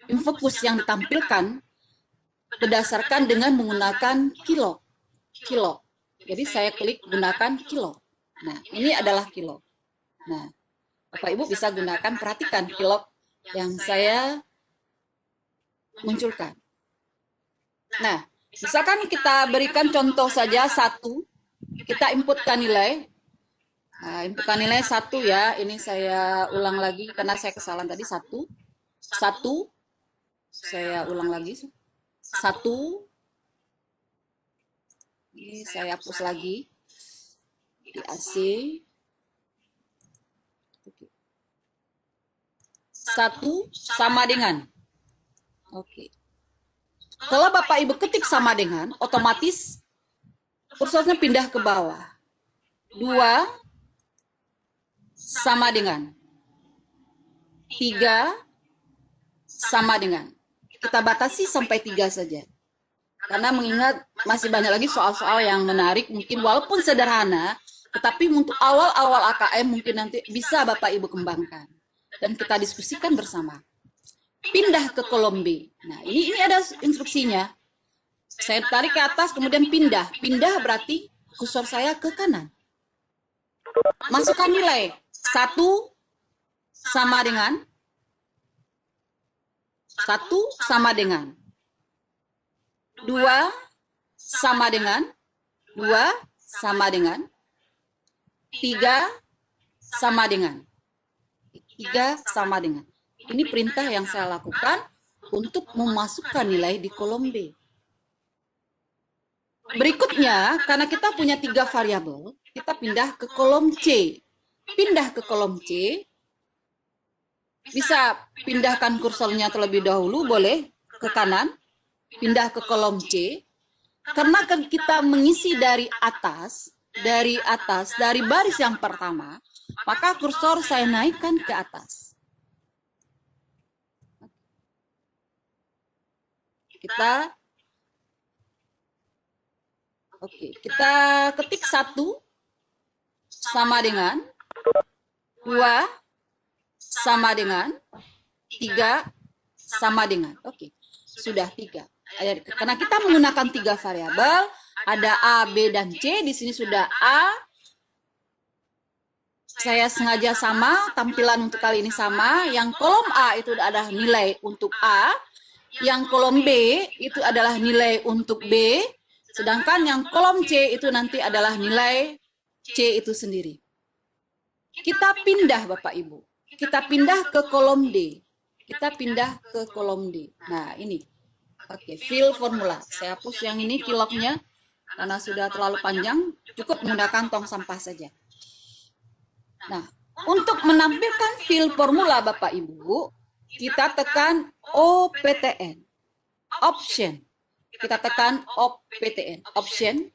infocus yang ditampilkan berdasarkan dengan menggunakan kilo. Jadi saya klik gunakan kilo. Nah, ini adalah kilo. Nah, Bapak Ibu bisa gunakan, perhatikan kilo yang saya munculkan. Nah, misalkan kita berikan contoh saja 1, kita inputkan nilai. Nah, inputkan nilai 1 ya, ini saya ulang lagi karena saya kesalahan tadi 1. Saya ulang lagi. 1. Ini saya hapus lagi. Di AC. 1 sama dengan. Oke. Kalau Bapak Ibu ketik sama dengan, otomatis kursornya pindah ke bawah. 2 sama dengan. 3 sama dengan. Kita batasi sampai 3 saja. Karena mengingat masih banyak lagi soal-soal yang menarik, mungkin walaupun sederhana, tetapi untuk awal-awal AKM mungkin nanti bisa Bapak Ibu kembangkan. Dan kita diskusikan bersama. Pindah ke kolom B. Nah, ini ada instruksinya. Saya tarik ke atas, kemudian pindah. Pindah berarti kursor saya ke kanan. Masukkan nilai. 1 sama dengan 1 sama dengan 2 sama dengan 2 sama dengan 3 sama dengan 3 sama dengan. Ini perintah yang saya lakukan untuk memasukkan nilai di kolom B. Berikutnya, karena kita punya 3 variabel, kita pindah ke kolom C. Pindah ke kolom C, bisa pindahkan kursornya terlebih dahulu, boleh ke kanan, pindah ke kolom C. Karena kita mengisi dari baris yang pertama, maka kursor saya naikkan ke atas. Kita ketik 1 sama dengan 2 sama dengan 3 sama dengan. Oke, sudah 3. Karena kita menggunakan 3 variabel, ada A, B, dan C. Di sini sudah A. Saya sengaja sama, tampilan untuk kali ini sama. Yang kolom A itu adalah nilai untuk A. Yang kolom B itu adalah nilai untuk B. Sedangkan yang kolom C itu nanti adalah nilai C itu sendiri. Kita pindah Bapak Ibu. Kita pindah ke kolom D. Kita pindah ke kolom D. Nah, ini. Oke, fill formula. Saya hapus yang ini kiloknya karena sudah terlalu panjang. Cukup menggunakan tong sampah saja. Nah, untuk menampilkan fill formula Bapak Ibu, kita tekan OPTN. Option. Kita tekan OPTN. Option.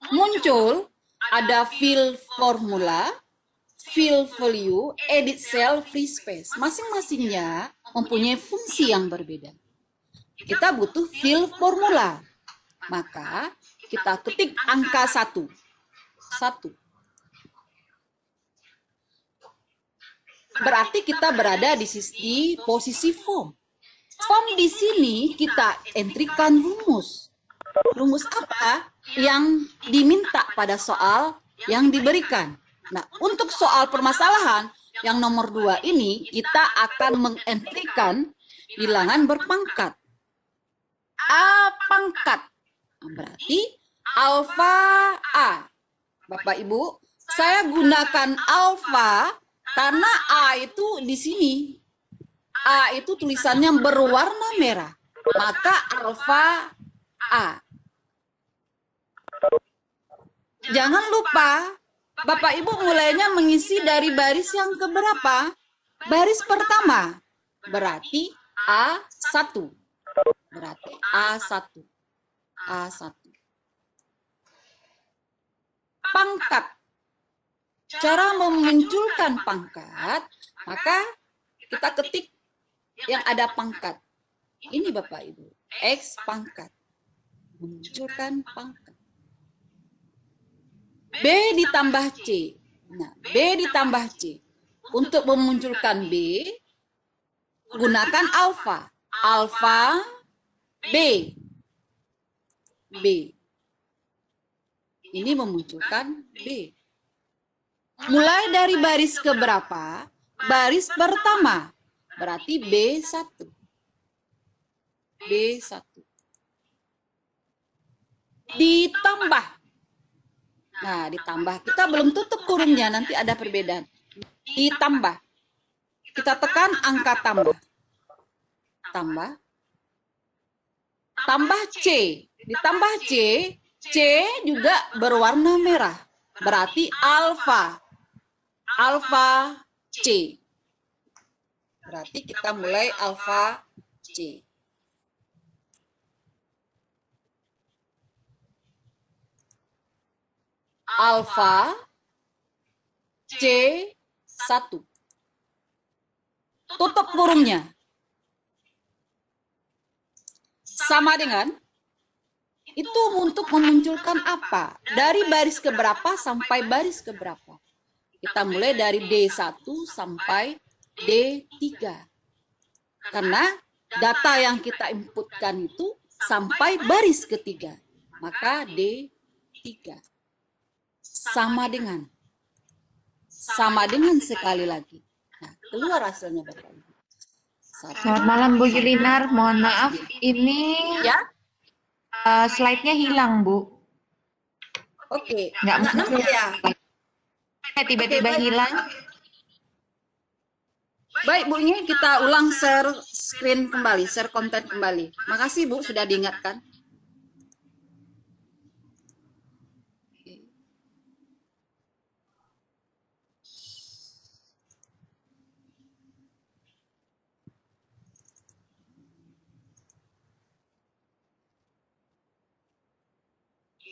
Muncul ada fill formula, fill value, edit cell, free space. Masing-masingnya mempunyai fungsi yang berbeda. Kita butuh fill formula. Maka kita ketik angka 1. 1. Berarti kita berada di posisi form. Form di sini kita entrikan rumus. Rumus apa yang diminta pada soal yang diberikan. Nah, untuk soal permasalahan yang nomor 2 ini, kita akan mengentrikan bilangan berpangkat. A pangkat. Nah, berarti alfa A. Bapak Ibu, saya gunakan alfa karena A itu di sini. A itu tulisannya berwarna merah. Maka alfa A. Jangan lupa, Bapak Ibu mulainya mengisi dari baris yang keberapa? Baris pertama. Berarti A1. Berarti A1. A1. Pangkat. Cara memunculkan pangkat, maka kita ketik yang ada pangkat. Ini Bapak Ibu, X pangkat. Munculkan pangkat. B ditambah C. Nah, B ditambah C. Untuk memunculkan B, gunakan alfa. Alfa B. B. Ini memunculkan B. Mulai dari baris keberapa? Baris pertama. Berarti B1. B1. Ditambah. Nah, ditambah. Kita belum tutup kurungnya, nanti ada perbedaan. Ditambah. Kita tekan angka tambah. Tambah. Tambah C. Ditambah C. C juga berwarna merah. Berarti alfa. Alfa C. Berarti kita mulai alfa C. Alfa C1. Tutup kurungnya. Sama dengan itu untuk memunculkan apa? Dari baris keberapa sampai baris keberapa? Kita mulai dari D1 sampai D3. Karena data yang kita inputkan itu sampai baris ketiga. Maka D3. Sama dengan sekali lagi. Nah, keluar hasilnya Bapak Ibu. Selamat malam Bu Julinar, mohon maaf ini Ya, slide-nya hilang Bu. oke. Nggak Nampak muncul. ya. Tiba-tiba Oke, baik. hilang. Baik Bu, ini kita ulang share screen kembali, share konten kembali. Makasih Bu sudah diingatkan.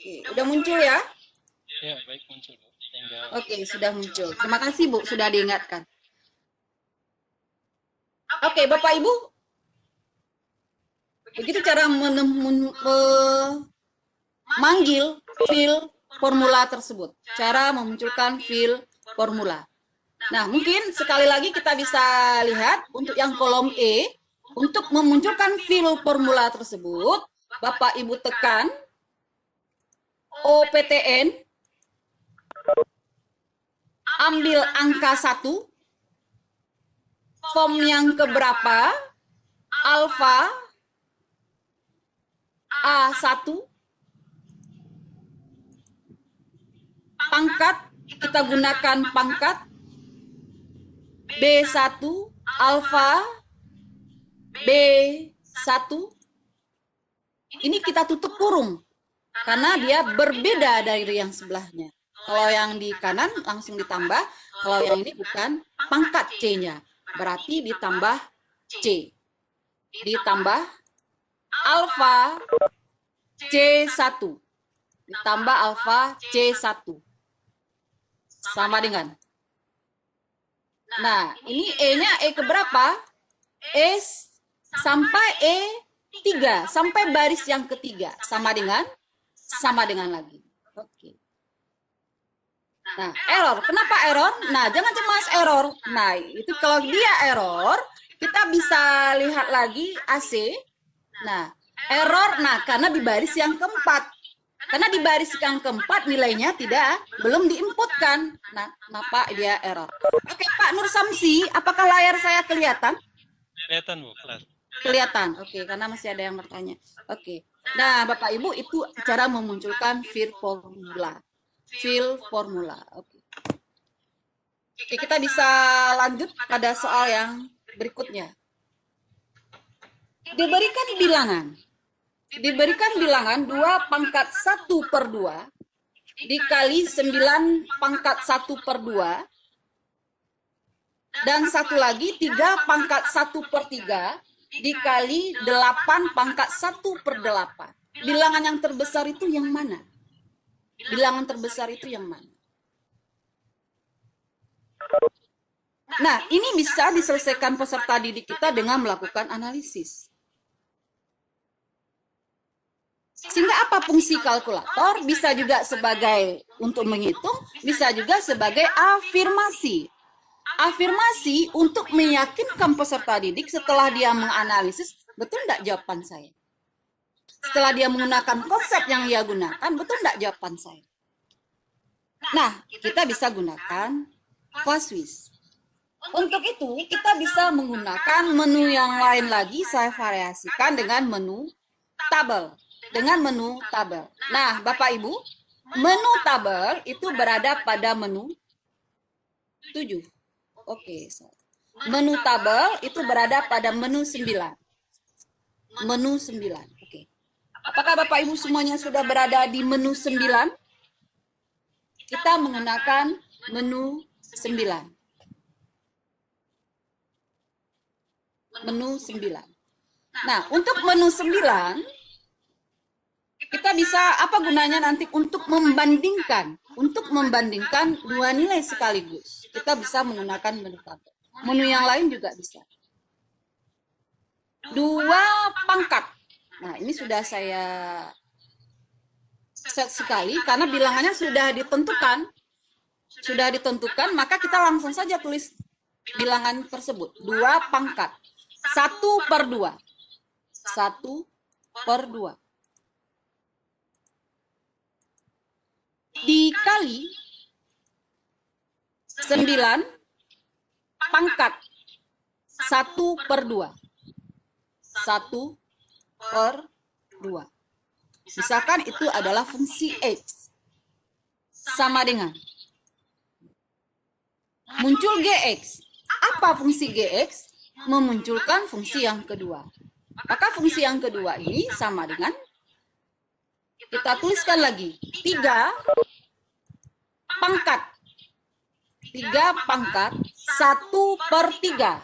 Oke, udah muncul ya? Ya, baik muncul Bu. Tinggal Oke, sudah muncul. Terima kasih Bu sudah diingatkan. Oke, Bapak Ibu. Begitu cara memanggil fill formula tersebut. Cara memunculkan fill formula. Nah, mungkin sekali lagi kita bisa lihat untuk yang kolom E, untuk memunculkan fill formula tersebut, Bapak Ibu tekan OPTN, ambil angka 1, form yang keberapa, alfa, A1, pangkat, kita gunakan pangkat, B1, alfa, B1, ini kita tutup kurung, karena dia berbeda dari yang sebelahnya. Kalau yang di kanan langsung ditambah, kalau yang ini bukan pangkat C-nya. Berarti ditambah C. Ditambah alfa C1. Ditambah alfa C1. Sama dengan. Nah, ini E-nya E keberapa? E sampai E3. Sampai baris yang ketiga. Sama dengan lagi. Oke. Nah, error. Kenapa error? Nah, jangan cemas error. Nah, itu kalau dia error, kita bisa lihat lagi AC. Nah, error. Nah, karena di baris yang keempat. Karena di baris yang keempat nilainya belum diinputkan. Nah, kenapa dia error? Oke, Pak Nur Samsi, apakah layar saya kelihatan? kelihatan Bu, kelas. Kelihatan. Oke, karena masih ada yang bertanya. Oke. Nah, Bapak Ibu, itu cara memunculkan fill formula. Fill formula. Oke. Oke, kita bisa lanjut pada soal yang berikutnya. Diberikan bilangan 2 pangkat 1/2 dikali 9 pangkat 1 per 2. Dan satu lagi 3 pangkat 1 per 3 dikali 8 pangkat 1 per 8. Bilangan yang terbesar itu yang mana? Bilangan terbesar itu yang mana? Nah, ini bisa diselesaikan peserta didik kita dengan melakukan analisis. Sehingga apa fungsi kalkulator? Bisa juga sebagai untuk menghitung, bisa juga sebagai afirmasi. Afirmasi untuk meyakinkan peserta didik setelah dia menganalisis, betul enggak jawaban saya? Setelah dia menggunakan konsep yang dia gunakan, betul enggak jawaban saya? Nah, kita bisa gunakan Classwiz. Untuk itu, kita bisa menggunakan menu yang lain lagi, saya variasikan dengan menu tabel. Nah, Bapak Ibu, menu tabel itu berada pada menu 7. Oke, menu tabel itu berada pada menu 9. Menu 9. Oke. Apakah Bapak Ibu semuanya sudah berada di menu 9? Kita menggunakan menu 9. Menu 9. Nah, untuk menu 9, kita bisa, apa gunanya nanti untuk membandingkan dua nilai sekaligus. Kita bisa menggunakan menu tabel. Menu yang lain juga bisa. 2 pangkat. Nah, ini sudah saya set sekali karena bilangannya sudah ditentukan. Maka kita langsung saja tulis bilangan tersebut. 2 pangkat. 1 per 2. 1 per 2. Dikali 9 pangkat 1 per 2. 1 per 2. Misalkan itu adalah fungsi X. Sama dengan muncul GX. Apa fungsi GX? Memunculkan fungsi yang kedua. Maka fungsi yang kedua ini sama dengan, kita tuliskan lagi, 3 pangkat 1 per 3.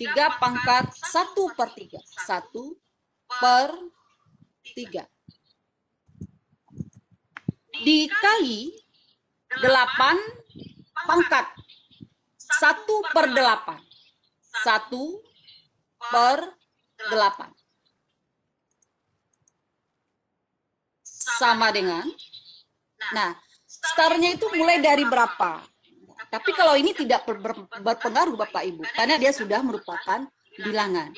3 pangkat 1 per 3. 1 per 3. Dikali 8 pangkat 1 per 8. 1 per 8. Sama dengan, nah, startnya itu mulai dari berapa? Tapi kalau ini tidak berpengaruh Bapak Ibu, karena dia sudah merupakan bilangan.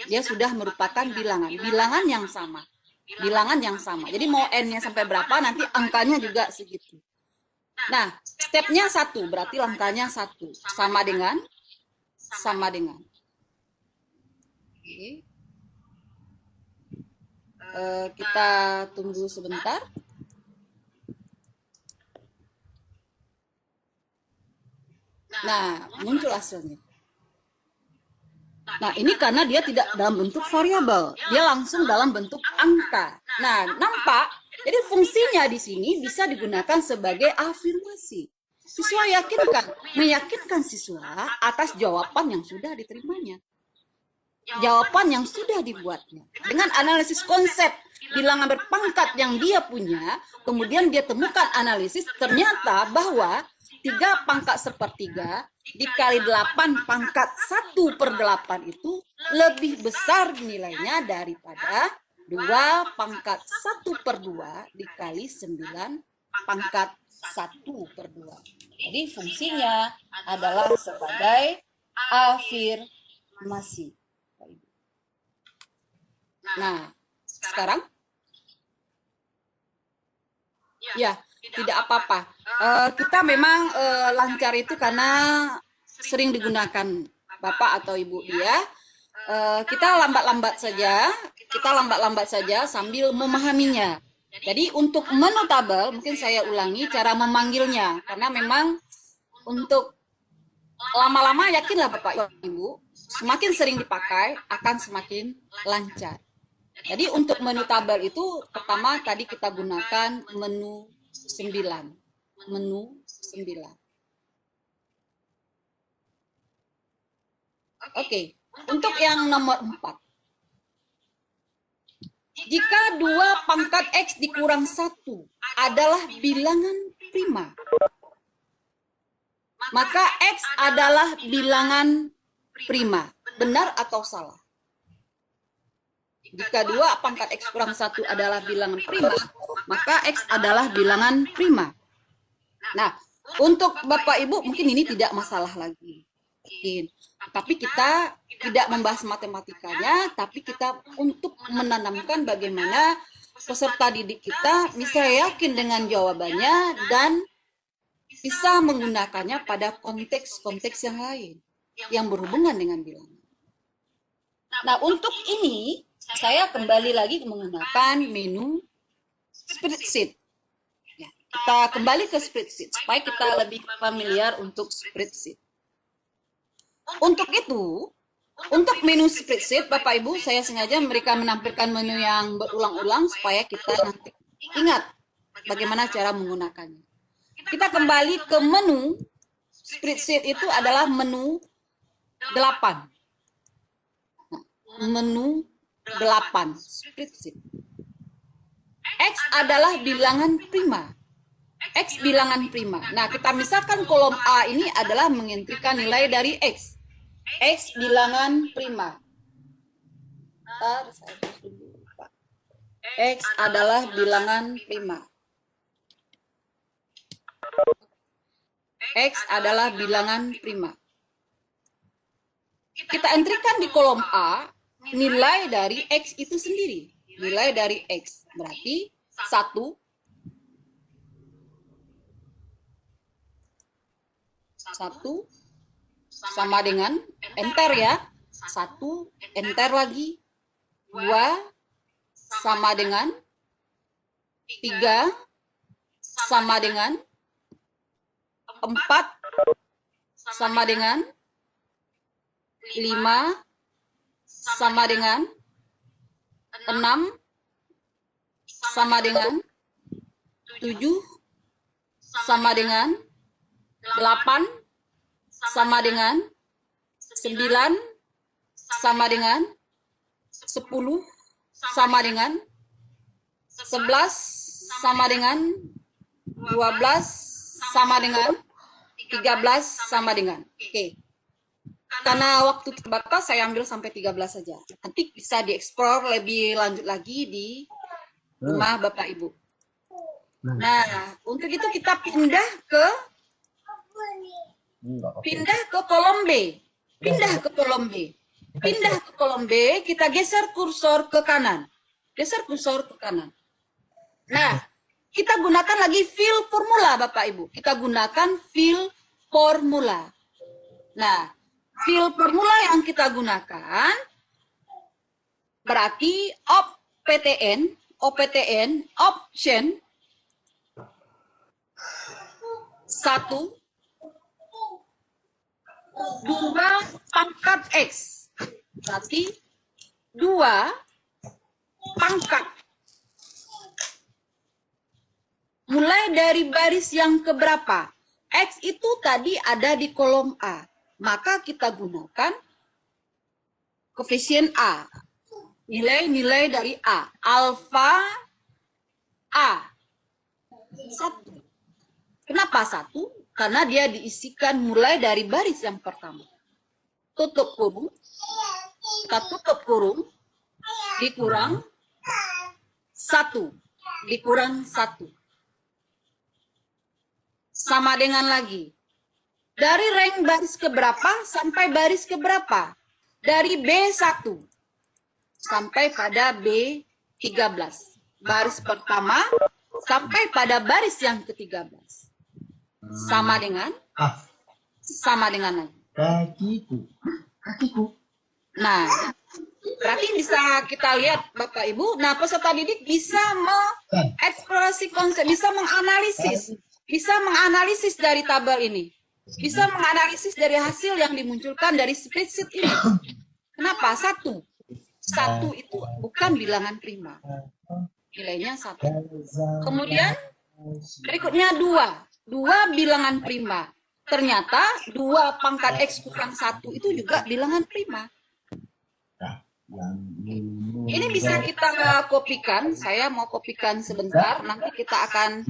Bilangan yang sama. Jadi mau N-nya sampai berapa, nanti angkanya juga segitu. Nah, stepnya 1, berarti angkanya 1. Sama dengan. Oke. Kita tunggu sebentar. Nah, muncul hasilnya. Nah, ini karena dia tidak dalam bentuk variabel, dia langsung dalam bentuk angka. Nah, nampak? Jadi fungsinya di sini bisa digunakan sebagai afirmasi. Siswa meyakinkan siswa atas jawaban yang sudah diterimanya. Jawaban yang sudah dibuatnya. Dengan analisis konsep bilangan berpangkat yang dia punya, kemudian dia temukan analisis, ternyata bahwa 3 pangkat 1/3 dikali 8 pangkat 1 per 8 itu lebih besar nilainya daripada 2 pangkat 1 per 2 dikali 9 pangkat 1 per 2. Jadi fungsinya adalah sebagai afirmasi. Nah, sekarang ya, tidak apa-apa. Kita memang lancar itu karena sering digunakan Bapak atau Ibu dia. Kita lambat-lambat saja sambil memahaminya. Jadi untuk menu tabel, mungkin saya ulangi cara memanggilnya. Karena memang untuk lama-lama yakinlah Bapak Ibu, semakin sering dipakai akan semakin lancar. Jadi untuk menu tabel itu pertama tadi kita gunakan menu 9. menu 9. Oke, untuk yang nomor 4. Jika 2 pangkat X dikurang 1 adalah bilangan prima, maka X adalah bilangan prima. Benar atau salah? Jika 2 pangkat X kurang 1 adalah bilangan prima, maka X adalah bilangan prima. Nah, untuk Bapak Ibu mungkin ini tidak masalah lagi. Mungkin. Tapi kita tidak membahas matematikanya, tapi kita untuk menanamkan bagaimana peserta didik kita bisa yakin dengan jawabannya dan bisa menggunakannya pada konteks-konteks yang lain yang berhubungan dengan bilangan. Nah, untuk ini saya kembali lagi menggunakan menu spreadsheet. Ya, kita kembali ke spreadsheet supaya kita lebih familiar untuk spreadsheet. Untuk itu, untuk menu spreadsheet, Bapak Ibu, saya sengaja mereka menampilkan menu yang berulang-ulang supaya kita nanti ingat bagaimana cara menggunakannya. Kita kembali ke menu spreadsheet itu adalah menu 8. Nah, menu 8 spreadsheet. X adalah bilangan prima. X bilangan prima. Nah, kita misalkan kolom A ini adalah mengentrikan nilai dari X. X bilangan prima. X adalah bilangan prima. X adalah bilangan prima. Kita entrikan di kolom A nilai dari X itu sendiri. Nilai dari X berarti 1 sama dengan enter ya. 1 enter lagi. 2 sama dengan 3 sama dengan 4 sama dengan 5 sama dengan 6 sama dengan 7 sama dengan 8 sama dengan 9 sama dengan 10 sama dengan 11 sama dengan 12 sama dengan 13 sama dengan. Oke. Karena waktu terbatas saya ambil sampai 13 saja. Nanti bisa dieksplor lebih lanjut lagi di rumah Bapak Ibu. Nah, untuk itu kita pindah ke kolom B. Pindah ke kolom B. Pindah ke kolom B, kita geser kursor ke kanan. Geser kursor ke kanan. Nah, kita gunakan lagi fill formula Bapak Ibu. Kita gunakan fill formula. Nah, fill formula yang kita gunakan berarti OPTN, option 1 2 pangkat X. Berarti 2 pangkat. Mulai dari baris yang keberapa? X itu tadi ada di kolom A. Maka kita gunakan koefisien A. Nilai-nilai dari A. Alfa A. 1. Kenapa 1? Karena dia diisikan mulai dari baris yang pertama. Tutup kurung. Kita tutup kurung. Dikurang 1. Dikurang 1. Sama dengan lagi. Dari rank baris keberapa sampai baris keberapa? Dari B1 sampai pada B13. Baris pertama sampai pada baris yang ke-13. Sama dengan lagi. Kakiku. Nah, berarti bisa kita lihat Bapak Ibu. Nah, peserta didik bisa mengeksplorasi konsep, bisa menganalisis dari tabel ini. Bisa menganalisis dari hasil yang dimunculkan dari spreadsheet ini. Kenapa? 1 itu bukan bilangan prima. Nilainya 1. Kemudian berikutnya 2. 2 bilangan prima. Ternyata 2 pangkat X kurang 1 itu juga bilangan prima. Ini bisa kita kopikan. Saya mau kopikan sebentar. Nanti kita akan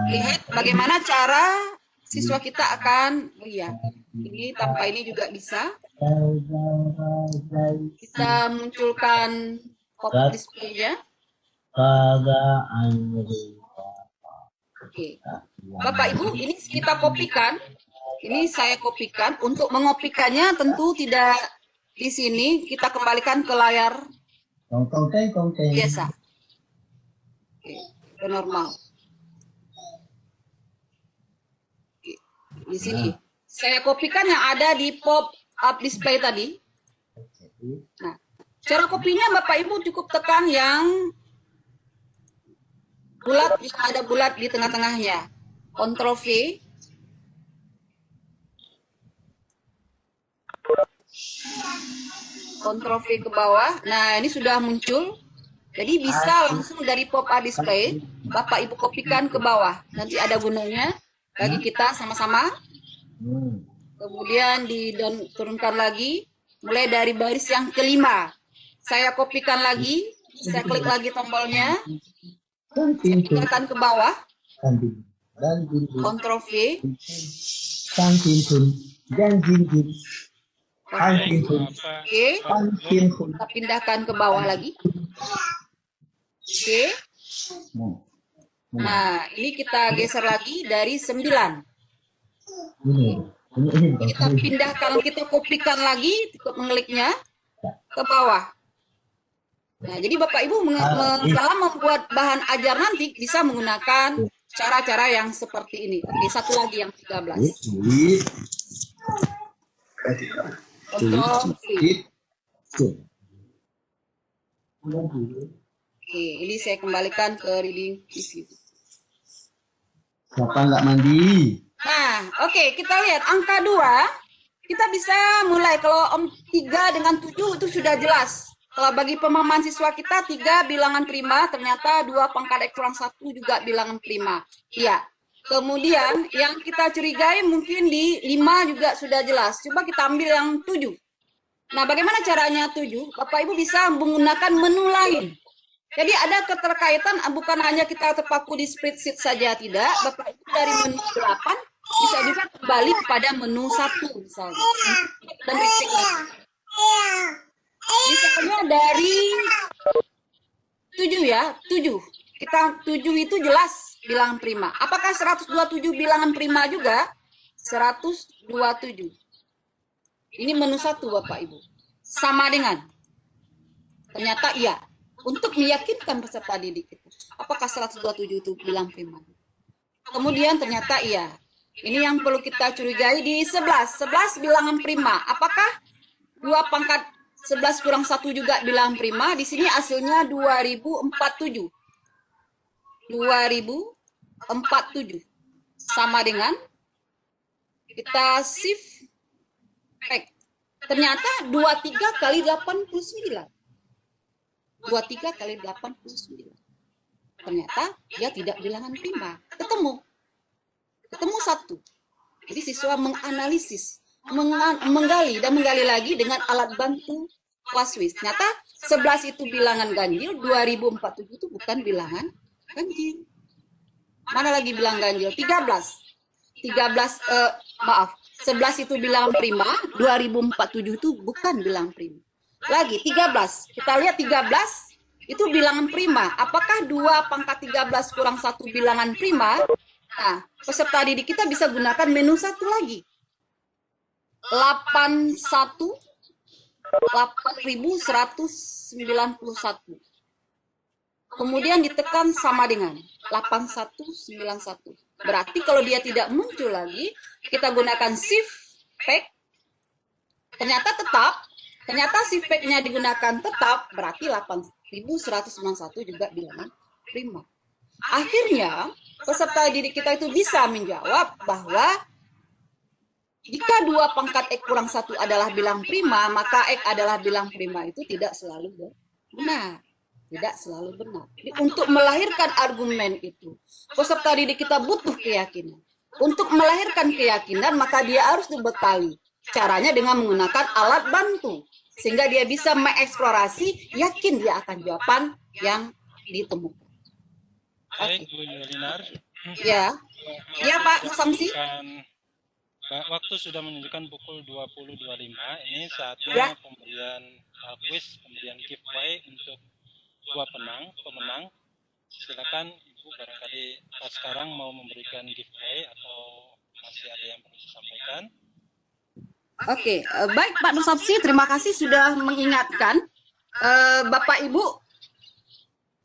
lihat bagaimana cara siswa kita akan lihat. Ini tanpa ini juga bisa. Kita munculkan pop display-nya. Oke. Bapak Ibu, ini kita kopikan. Ini saya kopikan. Untuk mengopikannya tentu tidak di sini. Kita kembalikan ke layar biasa. Oke, ke normal. Oke, di sini. Saya kopikan yang ada di pop-up display tadi. Nah, cara kopinya Bapak Ibu cukup tekan yang bulat, ada bulat di tengah-tengahnya. Ctrl V. Ctrl V ke bawah. Nah, ini sudah muncul. Jadi bisa langsung dari pop-up display Bapak Ibu kopikan ke bawah. Nanti ada gunanya bagi kita sama-sama. Kemudian diturunkan lagi mulai dari baris yang kelima. Saya kopikan lagi, saya klik lagi tombolnya, saya pindahkan ke bawah, Ctrl V, oke, kita pindahkan ke bawah lagi, oke. Nah, ini kita geser lagi dari 9. Kita pindahkan, kita kopikan lagi, mengkliknya ke bawah. Nah, jadi Bapak Ibu dalam membuat bahan ajar nanti bisa menggunakan cara-cara yang seperti ini. Oke, satu lagi yang 13. Ctrl V. Oke, ini saya kembalikan ke reading PC. Siapa nggak mandi? Nah, oke, kita lihat angka 2. Kita bisa mulai kalau 3 dengan 7 itu sudah jelas. Kalau bagi pemahaman siswa kita 3 bilangan prima, ternyata 2 pangkat X kurang 1 juga bilangan prima. Iya. Kemudian yang kita curigai mungkin di 5 juga sudah jelas. Coba kita ambil yang 7. Nah, bagaimana caranya 7? Bapak Ibu bisa menggunakan menu lain. Jadi ada keterkaitan, bukan hanya kita terpaku di spreadsheet saja, tidak. Bapak Ibu dari menu 8 bisa juga kembali kepada menu 1 misalnya. Dan recheck lagi. Misalnya dari 7 ya, 7. Kita 7 itu jelas bilangan prima. Apakah 127 bilangan prima juga? 127. Ini menu 1 Bapak Ibu. Sama dengan. Ternyata iya. Untuk meyakinkan peserta didik itu. Apakah 127 itu bilangan prima? Kemudian ternyata iya. Ini yang perlu kita curigai di 11. 11 bilangan prima. Apakah 2 pangkat 11 kurang 1 juga bilangan prima? Di sini hasilnya 2047. 2047. Sama dengan kita shift back. Ternyata 23 kali 89. 23 kali 89. Ternyata dia tidak bilangan prima. Ketemu 1. Jadi siswa menganalisis, menggali dan menggali lagi dengan alat bantu Classwiz. Ternyata 11 itu bilangan ganjil, 2047 itu bukan bilangan ganjil. Mana lagi bilangan ganjil? 13. 11 itu bilangan prima, 2047 itu bukan bilangan prima. Lagi 13. Kita lihat 13 itu bilangan prima. Apakah 2 pangkat 13 kurang 1 bilangan prima? Nah, peserta didik kita bisa gunakan menu 1 lagi. 8191. Kemudian ditekan sama dengan 8191. Berarti kalau dia tidak muncul lagi, kita gunakan shift back. Ternyata shift back-nya digunakan tetap, berarti 8191 juga bilangan prima. Akhirnya, peserta didik kita itu bisa menjawab bahwa jika 2 pangkat X kurang 1 adalah bilang prima, maka X adalah bilang prima itu tidak selalu benar. Tidak selalu benar. Jadi, untuk melahirkan argumen itu, peserta didik kita butuh keyakinan. Untuk melahirkan keyakinan, maka dia harus dibekali. Caranya dengan menggunakan alat bantu. Sehingga dia bisa mengeksplorasi, yakin dia akan jawaban yang ditemukan. Baik, Bu Yulinar. Ya, ya Pak Samsi. Waktu sudah menunjukkan pukul 20.25. Ini saatnya Ya. pemberian kuis, pemberian giveaway untuk dua pemenang. Silakan Ibu barangkali sekarang mau memberikan giveaway atau masih ada yang perlu disampaikan. Oke, baik Pak Nur Samsi, terima kasih sudah mengingatkan. Bapak Ibu,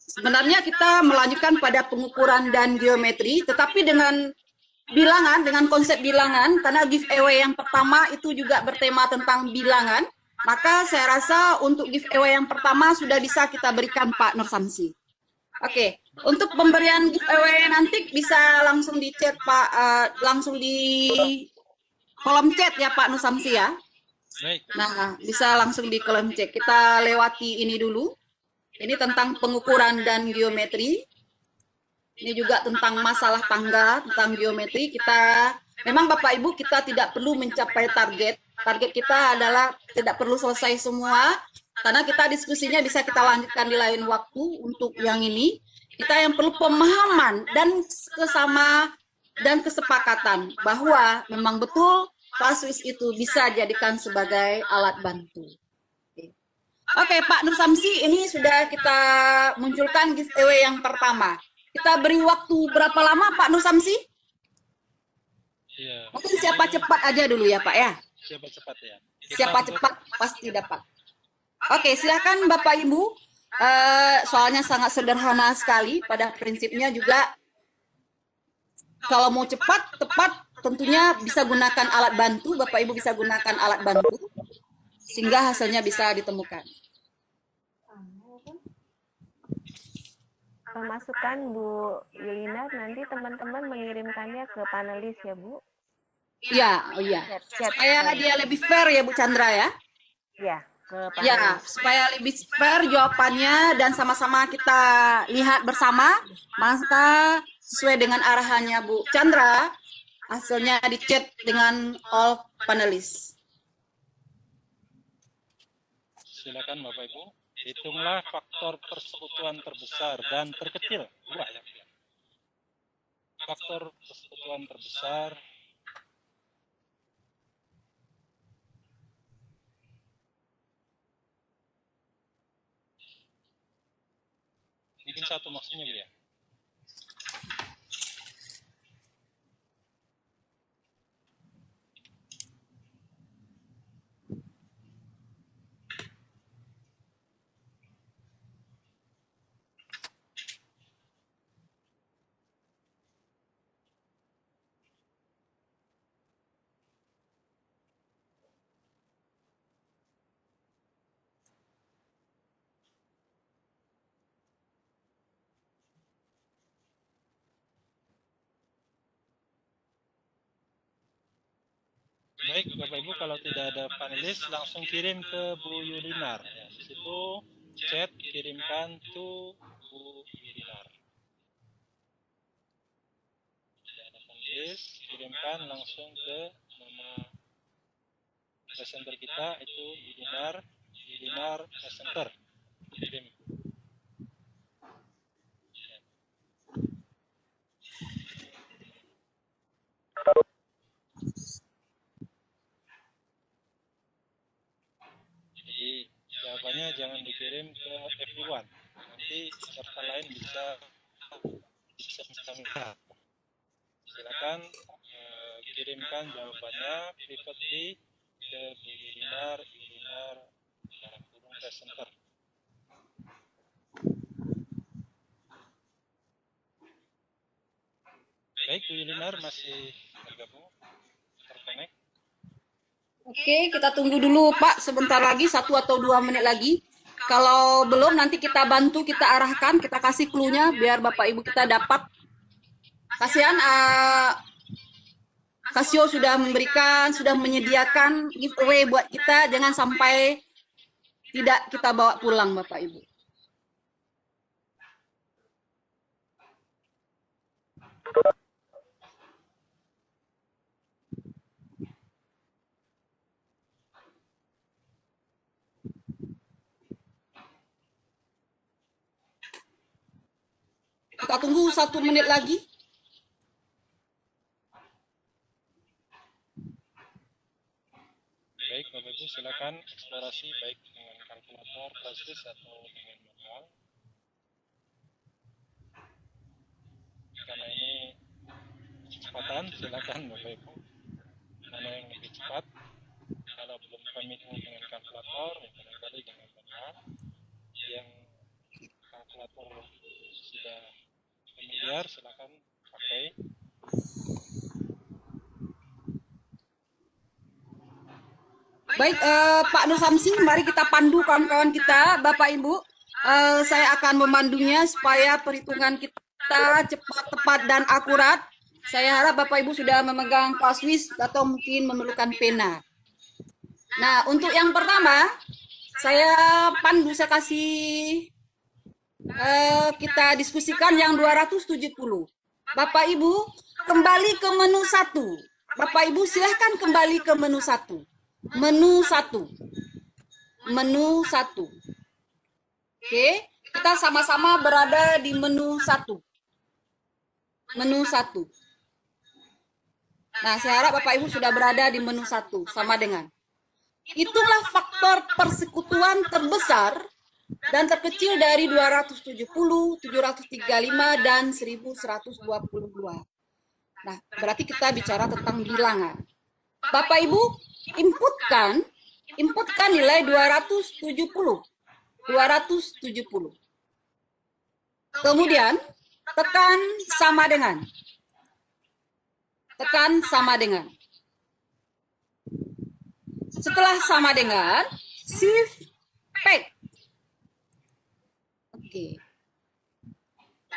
sebenarnya kita melanjutkan pada pengukuran dan geometri, tetapi dengan bilangan, dengan konsep bilangan, karena giveaway yang pertama itu juga bertema tentang bilangan, maka saya rasa untuk giveaway yang pertama sudah bisa kita berikan Pak Nur Samsi. Oke, untuk pemberian giveaway nanti bisa langsung di chat Pak, langsung di kolom chat ya Pak Nur Samsi ya. Baik. Nah, bisa langsung di kolom chat. Kita lewati ini dulu. Ini tentang pengukuran dan geometri. Ini juga tentang masalah tangga, tentang geometri. Kita memang Bapak Ibu kita tidak perlu mencapai target. Target kita adalah tidak perlu selesai semua. Karena kita diskusinya bisa kita lanjutkan di lain waktu untuk yang ini. Kita yang perlu pemahaman dan kesepakatan bahwa memang betul Paswis itu bisa jadikan sebagai alat bantu. Oke, Pak Nur Samsi, ini sudah kita munculkan giveaway yang pertama. Kita beri waktu berapa lama Pak Nur Samsi? Ya. Mungkin siapa cepat aja dulu ya Pak ya. Siapa cepat ya? Siapa cepat pasti dapat. Oke, silakan Bapak Ibu. Soalnya sangat sederhana sekali. Pada prinsipnya juga kalau mau cepat, tepat, tentunya bisa gunakan alat bantu. Bapak Ibu bisa gunakan alat bantu sehingga hasilnya bisa ditemukan. Masukan Bu Yulina, nanti teman-teman mengirimkannya ke panelis ya Bu. Ya, oh iya. Supaya dia lebih fair ya Bu Chandra ya. Ya, ke panelis. Ya, supaya lebih fair jawabannya dan sama-sama kita lihat bersama, maka sesuai dengan arahannya Bu Chandra, hasilnya di chat dengan all panelis. Silakan Bapak Ibu. Hitunglah faktor persekutuan terbesar dan terkecil. Dua ya. Faktor persekutuan terbesar bikin satu maksudnya Bu ya. Baik Bapak Ibu, kalau tidak ada panelis langsung kirim ke Bu Yulinar. Ya, di situ chat kirimkan to Bu Yulinar. Tidak ada panelis, kirimkan langsung ke nama presenter kita itu Yulinar presenter. Kirim. Jadi jawabannya jangan dikirim ke everyone. Nanti peserta lain bisa kami lihat. Silakan kirimkan jawabannya privately ke Yulinar dalam kurung presenter. Baik, Bu Yulinar masih bergabung, terkonek. Oke, kita tunggu dulu Pak, sebentar lagi 1 atau 2 menit lagi. Kalau belum nanti kita bantu, kita arahkan, kita kasih clue-nya biar Bapak Ibu kita dapat. Kasihan Casio sudah menyediakan giveaway buat kita, jangan sampai tidak kita bawa pulang Bapak Ibu. Kita tunggu 1 menit lagi. Baik, Bapak Ibu, silakan eksplorasi baik dengan kalkulator, flash disk atau dengan manual. Karena ini kecepatan, silakan Bapak Ibu. Mana yang lebih cepat? Kalau belum familiar dengan kalkulator, ya barangkali dengan manual. Yang kalkulator sudah familiar, silakan pakai. Baik, Pak Nur Samsi, mari kita pandu kawan-kawan kita, Bapak Ibu. Saya akan memandunya supaya perhitungan kita cepat, tepat, dan akurat. Saya harap Bapak Ibu sudah memegang kaswis atau mungkin memerlukan pena. Nah, untuk yang pertama, saya pandu, saya kasih kita diskusikan yang 270. Bapak Ibu, kembali ke menu 1. Bapak Ibu silahkan kembali ke menu 1. Menu 1. Menu 1. Oke, kita sama-sama berada di menu 1. Menu 1. Nah, saya harap Bapak Ibu sudah berada di menu 1, sama dengan. Itulah faktor persekutuan terbesar dan terkecil dari 270, 735, dan 1122. Nah, berarti kita bicara tentang bilangan. Bapak Ibu, inputkan nilai 270. 270. Kemudian, tekan sama dengan. Tekan sama dengan. Setelah sama dengan, shift pack. Oke.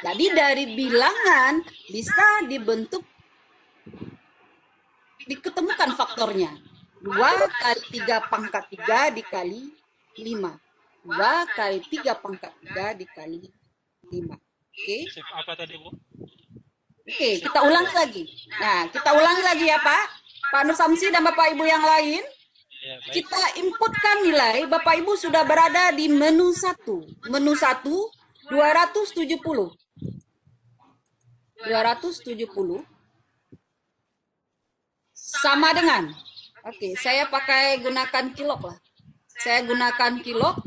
Jadi dari bilangan bisa diketemukan faktornya. 2 kali 3 pangkat 3 dikali 5. 2 kali 3 pangkat 3 dikali 5. Oke. Shift apa tadi, Bu? Oke, kita ulangi lagi. Nah, kita ulangi lagi ya, Pak. Pak Nur Samsi dan Bapak Ibu yang lain. Ya, baik. Kita inputkan nilai, Bapak Ibu sudah berada di menu 1. Menu 1, 270. 270 sama dengan. Oke, saya gunakan kilok lah. Saya gunakan kilok.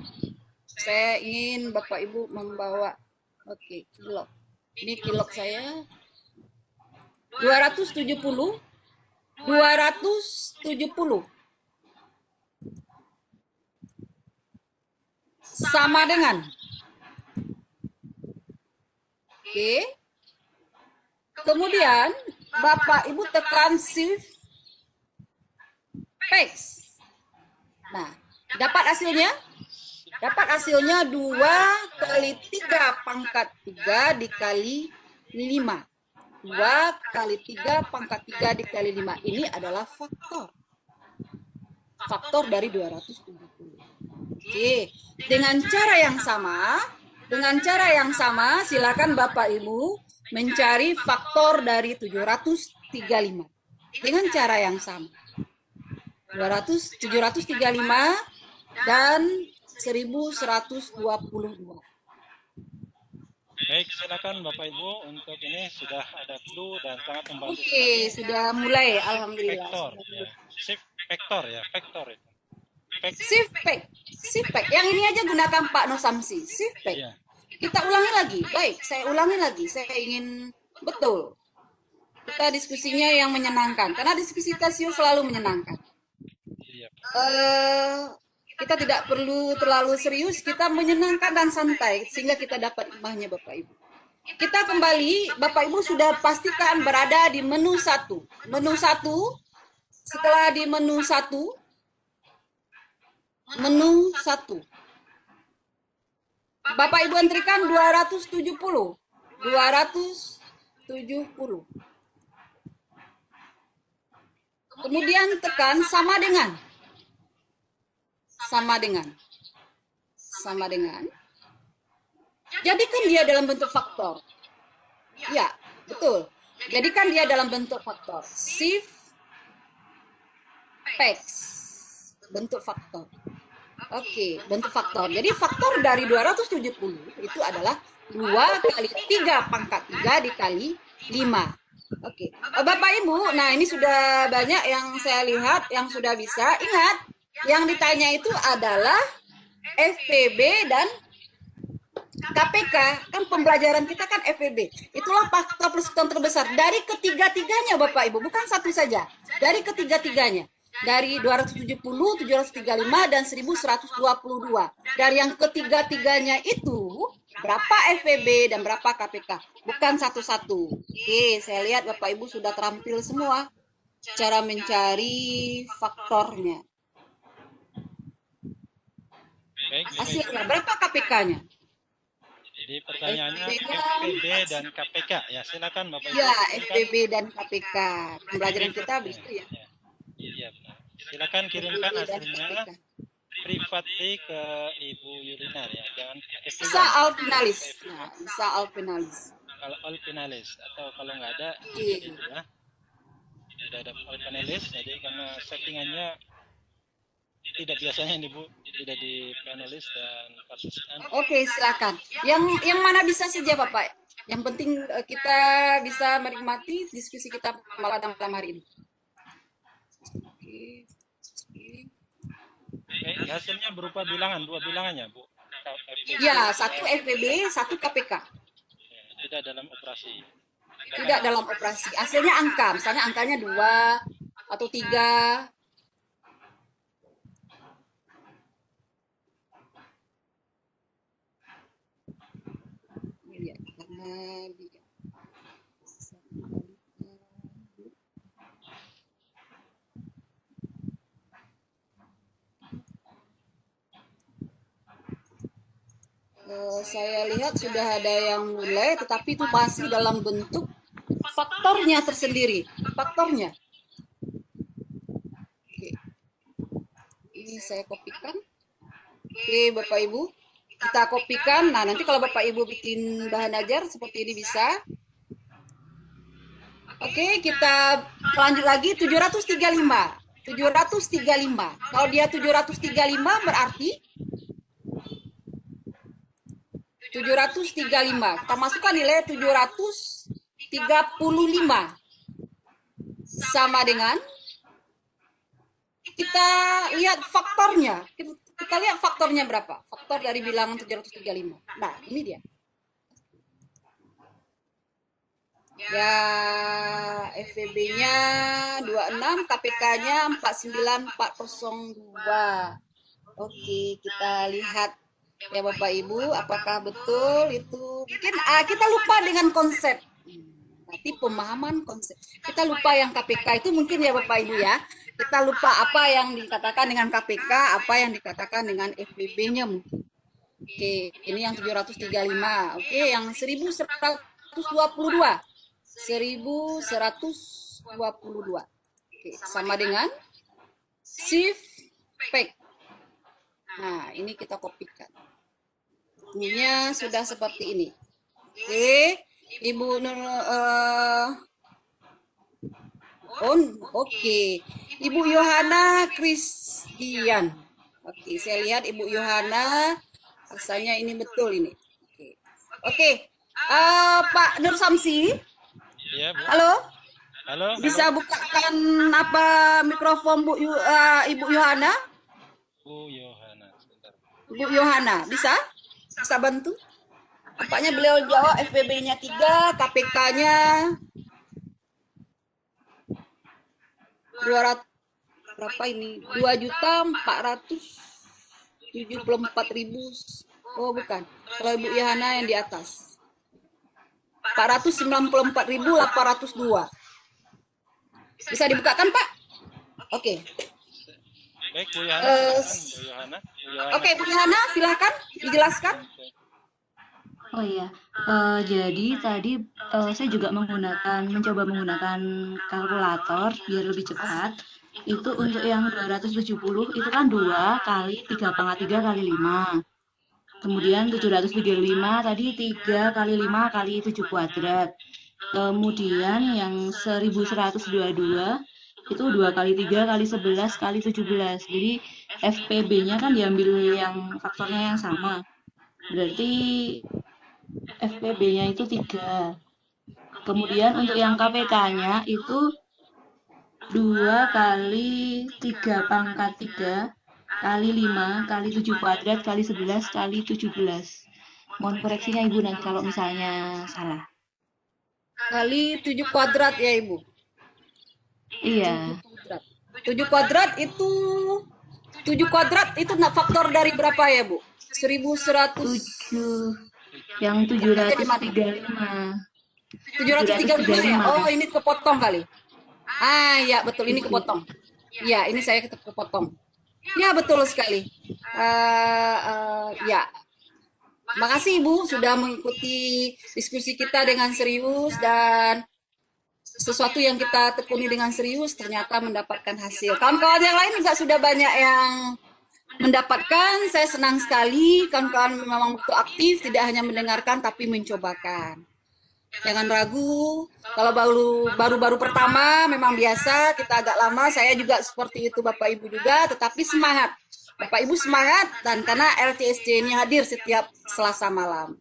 Saya ingin Bapak Ibu membawa, oke, kilok. Ini kilok saya. 270. 270 sama dengan. Oke. Kemudian Bapak Ibu tekan shift paste. Nah, dapat hasilnya? Dapat hasilnya 2 kali 3 pangkat 3 dikali 5. 2 kali 3 pangkat 3 dikali 5. Ini adalah faktor. Faktor dari 270. Oke, dengan cara yang sama, silakan Bapak Ibu mencari faktor dari 735. Dengan cara yang sama. 735 dan 1122. Baik, silakan Bapak Ibu, untuk ini sudah ada clue dan sangat membantu. Oke, sudah mulai, alhamdulillah. Vektor, ya. Shift vektor ya, vektor itu. Shift pack. Yang ini aja gunakan Pak Nur Samsi. Shift pack. Ya. Kita ulangi lagi. Baik, saya ulangi lagi. Saya ingin betul. Kita diskusinya yang menyenangkan. Karena diskusi Casio selalu menyenangkan. Iya. Kita tidak perlu terlalu serius. Kita menyenangkan dan santai. Sehingga kita dapat hikmahnya Bapak Ibu. Kita kembali. Bapak Ibu sudah pastikan berada di menu 1. Menu 1. Setelah di menu 1. Menu 1. Bapak Ibu entrikan 270. 270. Kemudian tekan sama dengan. Sama dengan. Sama dengan. Jadikan dia dalam bentuk faktor. Ya, betul. Jadikan dia dalam bentuk faktor. Shift paste. Bentuk faktor. Oke, bentuk faktor. Jadi faktor dari 270 itu adalah 2 kali 3 pangkat 3 dikali 5. Oke, Bapak Ibu, nah ini sudah banyak yang saya lihat yang sudah bisa. Ingat, yang ditanya itu adalah FPB dan KPK. Kan pembelajaran kita kan FPB. Itulah faktor persekutuan terbesar. Dari ketiga-tiganya Bapak Ibu, bukan satu saja. Dari ketiga-tiganya. Dari 270, 735, dan 1122. Dari yang ketiga-tiganya itu, berapa FPB dan berapa KPK? Bukan satu-satu. Oke, saya lihat Bapak Ibu sudah terampil semua. Cara mencari faktornya. Baik, Hasilnya, berapa KPK-nya? jadi pertanyaannya FPB dan KPK. Ya, silakan Bapak Ibu. Ya, FPB dan KPK. Pembelajaran kita begitu ya. Iya, benar. Silakan kirimkan hasilnya privatly ke Ibu Yulinar ya. Jangan FPB. Bisa all finalis. Nah, bisa all finalis. Kalau all finalis atau kalau nggak ada Iya. gitu ya. Tidak ada all finalis, jadi karena settingannya tidak biasanya nih Bu, tidak di panelis dan partisipan. Oke, silakan. Yang mana bisa saja Bapak. Yang penting kita bisa menikmati diskusi kita malam hari ini. Oke. Oke, hasilnya berupa bilangan, 2 bilangannya Bu. FPB, Ya, 1 FPB, 1 KPK. tidak dalam operasi. Tidak dalam operasi. Hasilnya angka, misalnya angkanya 2 atau 3. Ya, karena dia saya lihat sudah ada yang mulai, tetapi itu masih dalam bentuk faktornya tersendiri. Faktornya. Oke. Ini saya kopikan. Oke, Bapak Ibu. Kita kopikan. Nah, nanti kalau Bapak Ibu bikin bahan ajar seperti ini bisa. Oke, kita lanjut lagi 735. 735. Kalau dia 735 berarti 735. Kita masukkan nilai 735 sama dengan kita lihat faktornya. Kita lihat faktornya berapa? Faktor dari bilangan 735. Nah, ini dia. Ya, FVB-nya 26, KPK-nya 49402. Oke, kita lihat ya Bapak Ibu, apakah betul itu? Mungkin kita lupa dengan konsep. Berarti pemahaman konsep. Kita lupa yang KPK itu mungkin ya Bapak Ibu ya. Kita lupa apa yang dikatakan dengan KPK, apa yang dikatakan dengan FBB-nya mungkin. Oke, ini yang 735. Oke, yang 1122. 1122. Oke, sama dengan shift pack. Nah, ini kita kopikan. Ininya sudah seperti ini. Oke, Ibu oke. Ibu Yohana Christian. Oke, saya lihat Ibu Yohana. Rasanya ini betul ini. Oke. Pak Nur Samsi. Iya, Bu. Halo. Halo. Bisa bukakan apa mikrofon Ibu Yohana? Bu Yohana, sebentar. Bu Yohana, bisa? Bisa bantu? Tampaknya beliau jawab FBB-nya 3, KPK-nya 200 berapa ini? 2.474.000. Oh, bukan. Kalau Ibu Yohana yang di atas. 494.802. Bisa dibukakan, Pak? Oke. Baik, Bu Yohana, silakan, Bu Yohana. Oke, Bu Yohana, silahkan dijelaskan. Oh iya, jadi tadi saya juga mencoba menggunakan kalkulator biar lebih cepat. Itu untuk yang 270 itu kan 2 kali 3 pangkat 3 kali 5. Kemudian 735 tadi 3 kali 5 kali 7 kuadrat. Kemudian yang 1122 itu 2 kali 3 kali 11 kali 17. Jadi FPB-nya kan diambil yang faktornya yang sama. Berarti FPB-nya itu 3. Kemudian untuk yang KPK-nya itu 2 kali 3 pangkat 3 kali 5 kali 7 kuadrat kali 11 kali 17. Mohon koreksinya Ibu nanti kalau misalnya salah. Kali 7 kuadrat ya Ibu. Iya, 7 kuadrat itu 7 kuadrat itu faktor dari berapa ya Bu? 1100 7 yang 735. 735 ya. Oh, 735. ini kepotong kali. Ah, ya betul ini kepotong. Ya, ini saya kepotong. Ya, betul sekali. Ya. Makasih Ibu sudah mengikuti diskusi kita dengan serius dan sesuatu yang kita tekuni dengan serius ternyata mendapatkan hasil. Kawan-kawan yang lain juga sudah banyak yang mendapatkan. Saya senang sekali kawan-kawan memang begitu aktif, tidak hanya mendengarkan tapi mencobakan. Jangan ragu, kalau baru pertama memang biasa kita agak lama, saya juga seperti itu Bapak Ibu juga, tetapi semangat. Bapak Ibu semangat dan karena LTSC ini hadir setiap Selasa malam.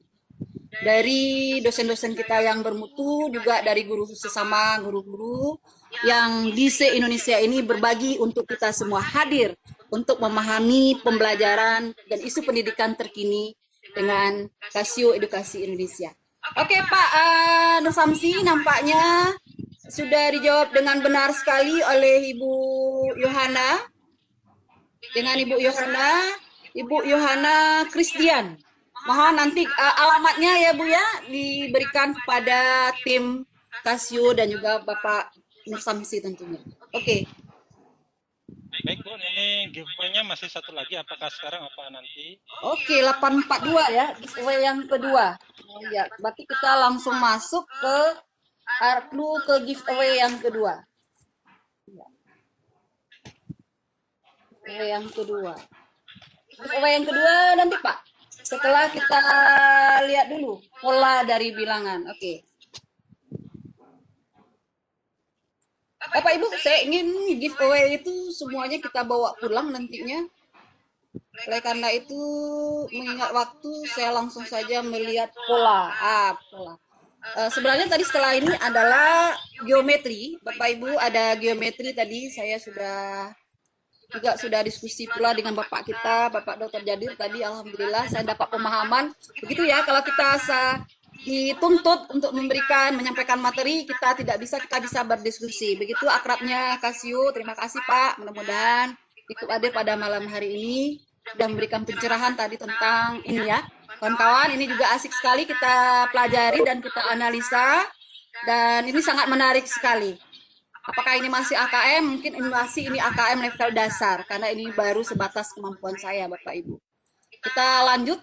Dari dosen-dosen kita yang bermutu, juga dari guru sesama guru-guru yang di se-Indonesia ini berbagi untuk kita semua hadir untuk memahami pembelajaran dan isu pendidikan terkini dengan Casio Edukasi Indonesia. Oke Pak Nur Samsi, nampaknya sudah dijawab dengan benar sekali oleh Ibu Yohana. Dengan Ibu Yohana Christian. Mohon nanti alamatnya ya Bu ya diberikan kepada tim Casio dan juga Bapak Nur Samsi tentunya. Oke. Baik Bu, ini giveaway-nya masih satu lagi. Apakah sekarang apa nanti? Oke, 842 ya, giveaway yang kedua. Ya, berarti kita langsung masuk ke giveaway yang kedua. Giveaway yang kedua. Giveaway yang kedua nanti Pak. Setelah kita lihat dulu pola dari bilangan. Oke. Bapak Ibu, saya ingin giveaway itu semuanya kita bawa pulang nantinya. Oleh karena itu, mengingat waktu, saya langsung saja melihat pola. Pola. Sebenarnya tadi setelah ini adalah geometri. Bapak Ibu ada geometri tadi, saya sudah diskusi pula dengan Bapak kita, Bapak Dr. Jadir tadi. Alhamdulillah saya dapat pemahaman. Begitu ya, kalau kita dituntut untuk menyampaikan materi, kita bisa berdiskusi. Begitu akrabnya Casio. Terima kasih Pak, mudah-mudahan ikut hadir pada malam hari ini sudah memberikan pencerahan tadi tentang ini ya. Kawan-kawan, ini juga asik sekali kita pelajari dan kita analisa, dan ini sangat menarik sekali. Apakah ini masih AKM? Mungkin ini AKM level dasar, karena ini baru sebatas kemampuan saya Bapak Ibu. Kita lanjut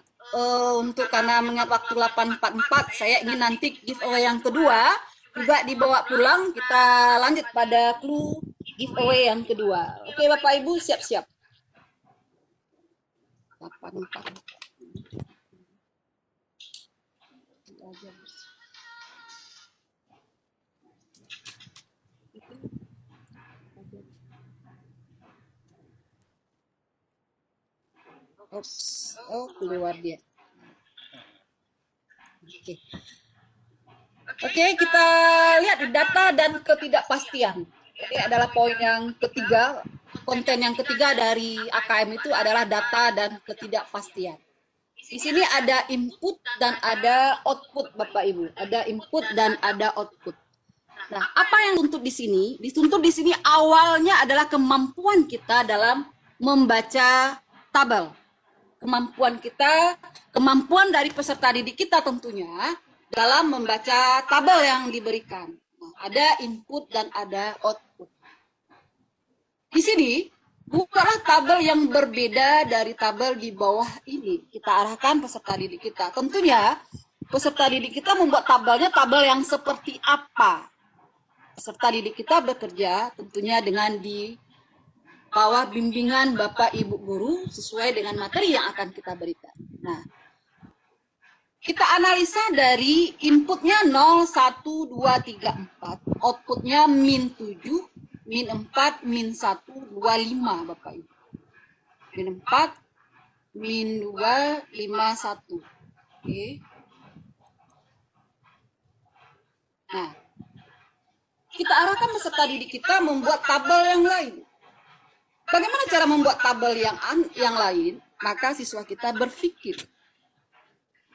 karena mengingat waktu 844, saya ingin nanti giveaway yang kedua juga dibawa pulang. Kita lanjut pada clue giveaway yang kedua. Oke Bapak Ibu, siap-siap. 844. Keluar dia. Oke, kita lihat data dan ketidakpastian. Ini adalah poin yang ketiga. Konten yang ketiga dari AKM itu adalah data dan ketidakpastian. Di sini ada input dan ada output, Bapak Ibu. Ada input dan ada output. Nah, apa yang dituntut di sini? Dituntut di sini awalnya adalah kemampuan kita dalam membaca tabel. Kemampuan dari peserta didik kita tentunya dalam membaca tabel yang diberikan. Nah, ada input dan ada output. Di sini bukanlah tabel yang berbeda dari tabel di bawah ini. Kita arahkan peserta didik kita. Tentunya peserta didik kita membuat tabel yang seperti apa. Peserta didik kita bekerja tentunya dengan di bawah bimbingan Bapak Ibu guru sesuai dengan materi yang akan kita berikan. Nah, kita analisa dari inputnya 0, 1, 2, 3, 4. Outputnya min 7, min 4, min 1, 2, 5 Bapak Ibu. Min 4, min 2, 5, 1. Oke. Nah, kita arahkan peserta didik kita membuat tabel yang lain. Bagaimana cara membuat tabel yang lain? Maka siswa kita berpikir.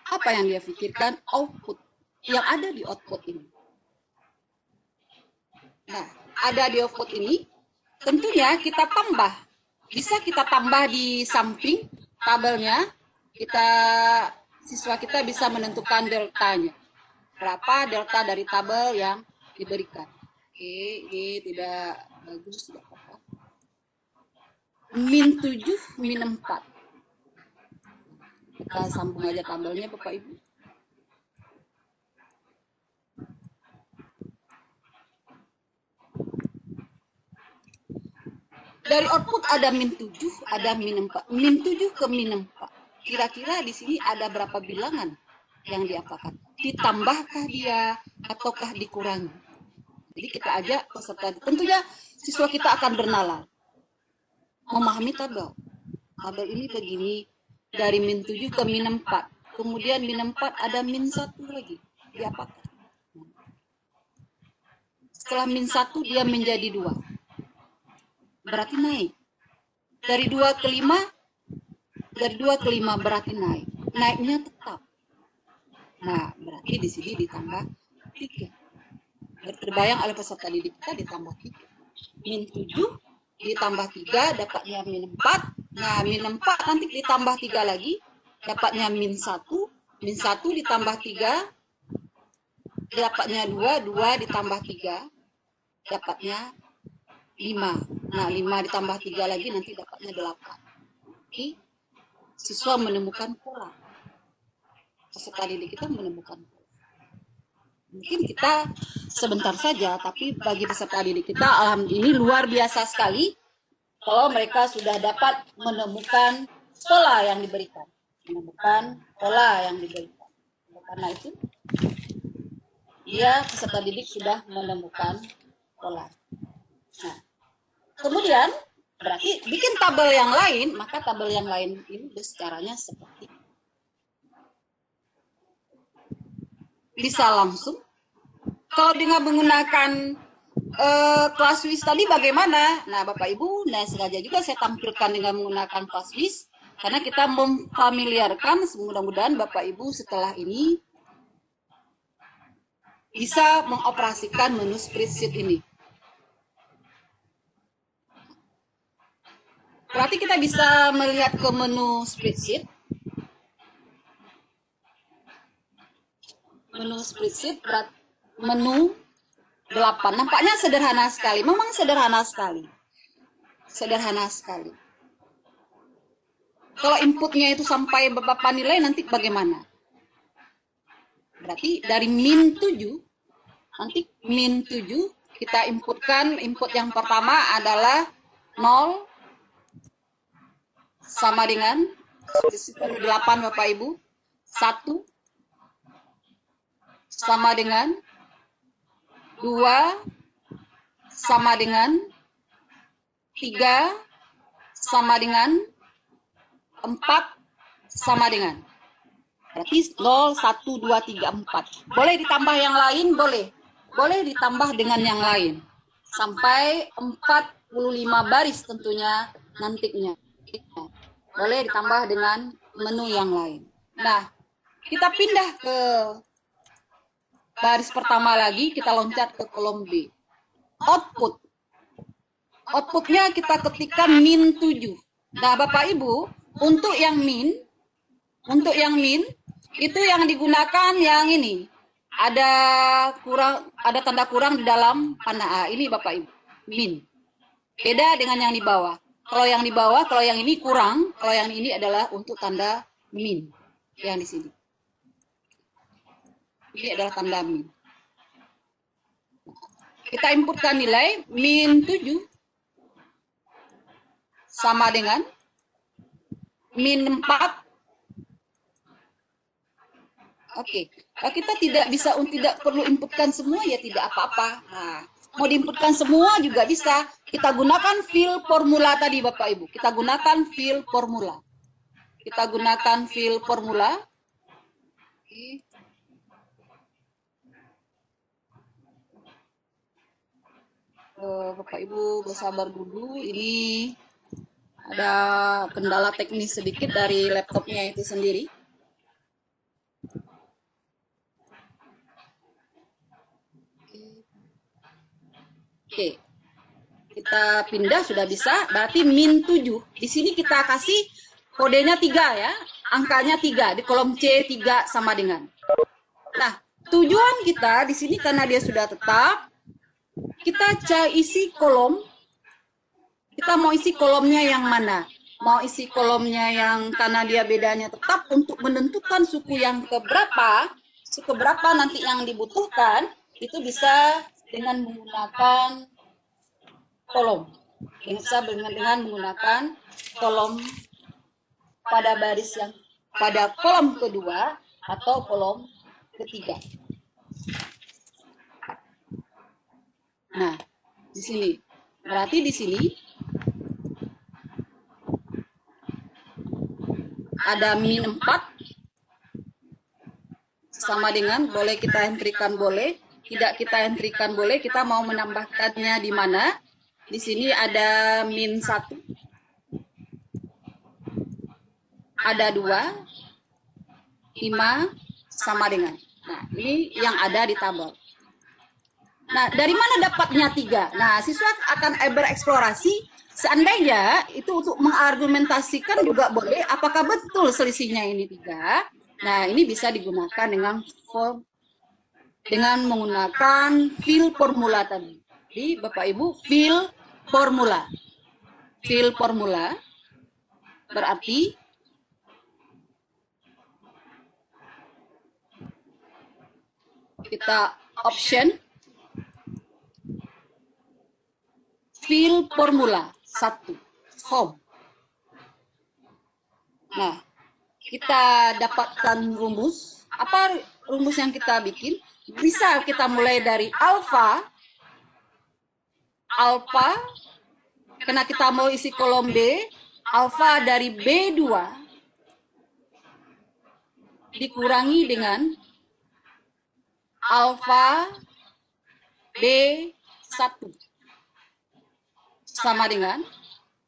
Apa yang dia pikirkan? Output. Yang ada di output ini. Nah, ada di output ini, tentunya kita tambah. Bisa kita tambah di samping tabelnya. Siswa kita bisa menentukan deltanya. Berapa delta dari tabel yang diberikan. Oke, ini tidak bagus, tidak apa-apa. Min 7, min 4. Kita sambung aja tabelnya Bapak Ibu. Dari output ada min 7, ada min 4. Min 7 ke min 4. Kira-kira di sini ada berapa bilangan yang diapakan? Ditambahkah dia ataukah dikurangi? Jadi kita ajak peserta. Tentunya siswa kita akan bernalar. Memahami tabel. Tabel ini begini. Dari min 7 ke min 4. Kemudian min 4 ada min 1 lagi. Diapakan? Setelah min 1 dia menjadi 2. Berarti naik. Dari 2 ke 5. Dari 2 ke 5 berarti naik. Naiknya tetap. Nah, berarti di sini ditambah 3. Terbayang oleh peserta didik kita ditambah 3. Min 7 ditambah 3 dapatnya min 4. Nah, min 4 nanti ditambah 3 lagi dapatnya min 1. Min 1 ditambah 3 dapatnya 2. 2 ditambah 3 dapatnya 5. Nah, 5 ditambah 3 lagi nanti dapatnya 8. Oke. Siswa menemukan pola. Peserta didik kita menemukan pola. Mungkin kita sebentar saja, tapi bagi peserta didik kita, alhamdulillah ini luar biasa sekali kalau mereka sudah dapat menemukan pola yang diberikan. Menemukan pola yang diberikan. Karena itu, peserta didik sudah menemukan pola. Nah, kemudian, berarti bikin tabel yang lain, maka tabel yang lain ini caranya seperti bisa langsung. Kalau dengan menggunakan ClassWiz tadi bagaimana? Nah, Bapak Ibu, sengaja juga saya tampilkan dengan menggunakan ClassWiz karena kita memfamiliarkan, mudah-mudahan Bapak Ibu setelah ini bisa mengoperasikan menu spreadsheet ini. Berarti kita bisa melihat ke menu spreadsheet. Menu spreadsheet, menu 8. Nampaknya sederhana sekali. Memang sederhana sekali. Sederhana sekali. Kalau inputnya itu sampai beberapa nilai nanti bagaimana? Berarti dari min 7, nanti min 7 kita inputkan, input yang pertama adalah 0 sama dengan 8 Bapak Ibu, 1 sama dengan 2 sama dengan 3 sama dengan 4 sama dengan. Berarti 0, 1, 2, 3, 4. Boleh ditambah yang lain? Boleh. Boleh ditambah dengan yang lain. Sampai 45 baris tentunya nantinya. Boleh ditambah dengan menu yang lain. Nah, kita pindah ke baris pertama lagi, kita loncat ke kolom B. Output. Outputnya kita ketikkan min 7. Nah, Bapak Ibu, untuk yang min, itu yang digunakan yang ini. Ada tanda kurang di dalam panah A. Ini Bapak Ibu, min. Beda dengan yang di bawah. Kalau yang di bawah, kalau yang ini kurang, kalau yang ini adalah untuk tanda min. Yang di sini. Ini adalah tanda min. Kita inputkan nilai min 7 sama dengan min 4. Oke. Kita tidak perlu inputkan semua ya tidak apa-apa. Nah, mau diinputkan semua juga bisa. Kita gunakan fill formula tadi Bapak Ibu. Kita gunakan fill formula. Oke. Bapak Ibu bersabar dulu, ini ada kendala teknis sedikit dari laptopnya itu sendiri. Oke, kita pindah sudah bisa, berarti min 7. Di sini kita kasih kodenya 3 ya, angkanya 3, di kolom C 3 sama dengan. Nah, tujuan kita di sini karena dia sudah tetap, kita isi kolom. Kita mau isi kolomnya yang mana? Mau isi kolomnya yang karena dia bedanya tetap untuk menentukan suku yang keberapa, suku berapa nanti yang dibutuhkan, itu bisa dengan menggunakan kolom. Bisa dengan menggunakan kolom pada baris yang pada kolom kedua atau kolom ketiga. Nah, di sini berarti di sini ada min 4 sama dengan boleh kita entrikan boleh, tidak kita entrikan boleh, kita mau menambahkannya di mana? Di sini ada min 1. Ada 2, 5 sama dengan. Nah, ini yang ada di tabel. Nah, dari mana dapatnya 3? Nah, siswa akan bereksplorasi seandainya itu untuk mengargumentasikan juga boleh apakah betul selisihnya ini 3. Nah, ini bisa digunakan dengan menggunakan fill formula tadi. Jadi, Bapak Ibu, fill formula. Fill formula berarti kita option fill formula 1 home. Nah, kita dapatkan rumus. Apa rumus yang kita bikin? Bisa kita mulai dari alfa, karena kita mau isi kolom B, alfa dari B2 dikurangi dengan alfa B1 sama dengan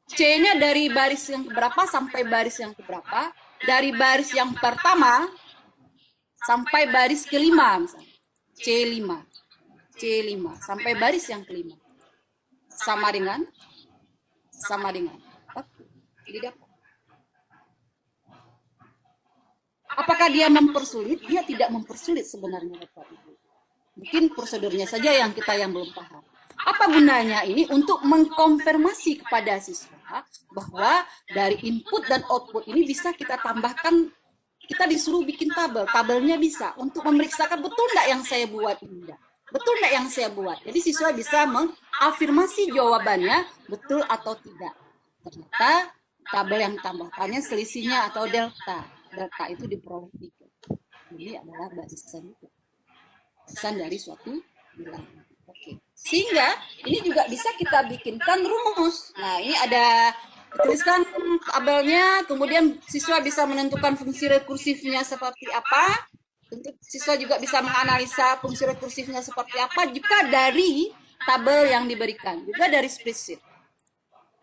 C-nya dari baris yang keberapa sampai baris yang keberapa, dari baris yang pertama sampai baris kelima misalnya. C5 sampai baris yang kelima sama dengan oke, jadi dapat. Apakah dia mempersulit? Dia tidak mempersulit sebenarnya Bapak Ibu. Mungkin prosedurnya saja yang belum paham. Apa gunanya ini? Untuk mengkonfirmasi kepada siswa bahwa dari input dan output ini bisa kita tambahkan, kita disuruh bikin tabel. Tabelnya bisa untuk memeriksakan betul nggak yang saya buat ini. Betul nggak yang saya buat? Jadi siswa bisa mengafirmasi jawabannya betul atau tidak. Ternyata tabel yang tambahkannya selisihnya atau delta. Delta itu diperoleh 3. Ini adalah barisan itu. Barisan dari suatu bilangan. Oke. Sehingga ini juga bisa kita bikinkan rumus. Nah, ini ada tuliskan tabelnya, kemudian siswa bisa menentukan fungsi rekursifnya seperti apa. Tentu siswa juga bisa menganalisa fungsi rekursifnya seperti apa juga dari tabel yang diberikan, juga dari spreadsheet.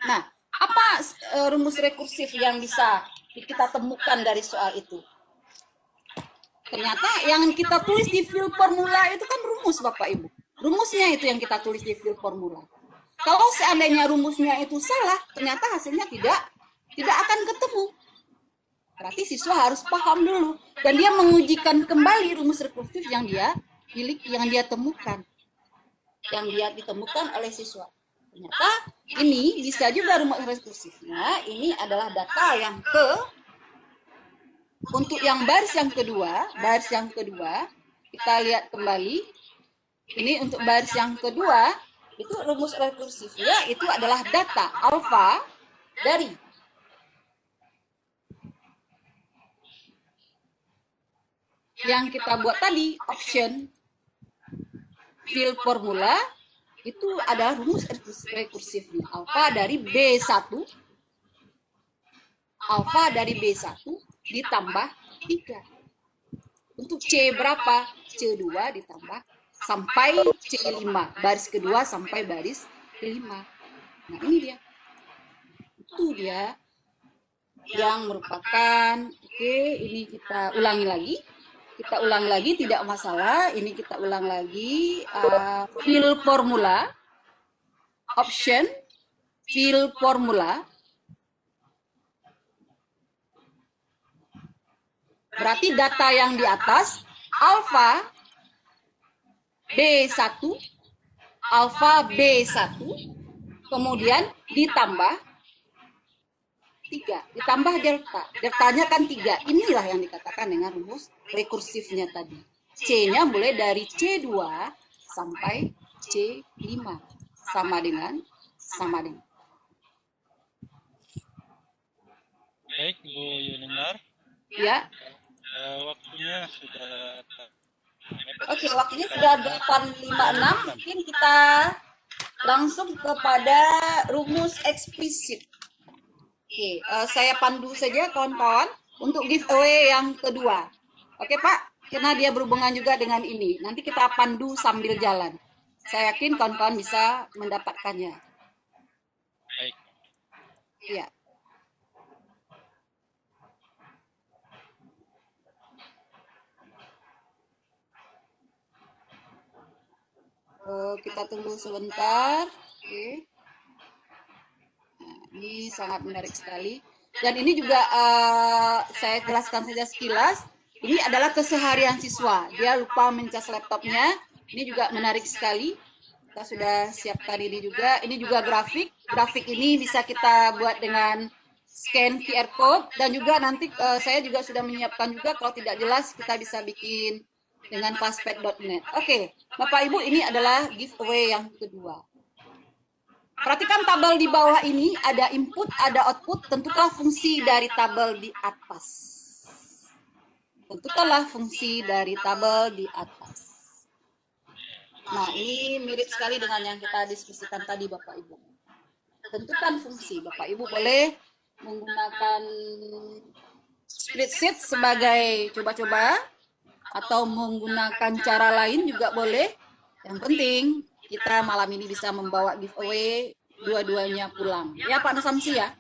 Nah, apa rumus rekursif yang bisa kita temukan dari soal itu? Ternyata yang kita tulis di fill formula itu kan rumus Bapak Ibu. Rumusnya itu yang kita tulis di fill formula. Kalau seandainya rumusnya itu salah, ternyata hasilnya tidak akan ketemu. Berarti siswa harus paham dulu dan dia mengujikan kembali rumus rekursif yang dia temukan. Yang dia ditemukan oleh siswa. Ternyata ini bisa juga rumus rekursifnya. Ini adalah data yang untuk yang baris yang kedua, kita lihat kembali. Ini untuk baris yang kedua, itu rumus rekursifnya itu adalah data alfa dari yang kita buat tadi, option fill formula, itu adalah rumus rekursifnya. Alfa dari B1 ditambah 3. Untuk C berapa? C2 ditambah sampai C5, baris kedua sampai baris kelima. Nah, ini dia. Itu dia yang merupakan, oke, ini kita ulangi lagi. Kita ulang lagi, tidak masalah. Ini kita ulang lagi. Fill formula. Option. Fill formula. Berarti data yang di atas, alfa B1, alfa B1, kemudian ditambah 3, ditambah delta. Deltanya kan 3. Inilah yang dikatakan dengan rumus rekursifnya tadi. C-nya mulai dari C2 sampai C5. Sama dengan. Baik, Bu Yulinar. Ya. Waktunya sudah Oke, waktunya sudah 8.56. Mungkin kita langsung kepada rumus eksplisit. Oke, saya pandu saja kawan-kawan untuk giveaway yang kedua. Oke Pak, karena dia berhubungan juga dengan ini. Nanti kita pandu sambil jalan. Saya yakin kawan-kawan bisa mendapatkannya. baik. Iya. Kita tunggu sebentar. Oke. Nah, ini sangat menarik sekali. Dan ini juga saya jelaskan saja sekilas. Ini adalah keseharian siswa. Dia lupa mencas laptopnya. Ini juga menarik sekali. Kita sudah siapkan ini juga. Ini juga grafik. Grafik ini bisa kita buat dengan scan QR code. Dan juga nanti saya juga sudah menyiapkan juga. Kalau tidak jelas kita bisa bikin dengan classpack.net. Oke, Bapak Ibu, ini adalah giveaway yang kedua. Perhatikan tabel di bawah ini, ada input, ada output. Tentukanlah fungsi dari tabel di atas. Tentukanlah fungsi dari tabel di atas. Nah, ini mirip sekali dengan yang kita diskusikan tadi, Bapak Ibu. Tentukan fungsi. Bapak Ibu boleh menggunakan spreadsheet sebagai coba-coba, atau menggunakan cara lain juga boleh. Yang penting kita malam ini bisa membawa giveaway dua-duanya pulang. Ya Pak Nasamsi ya.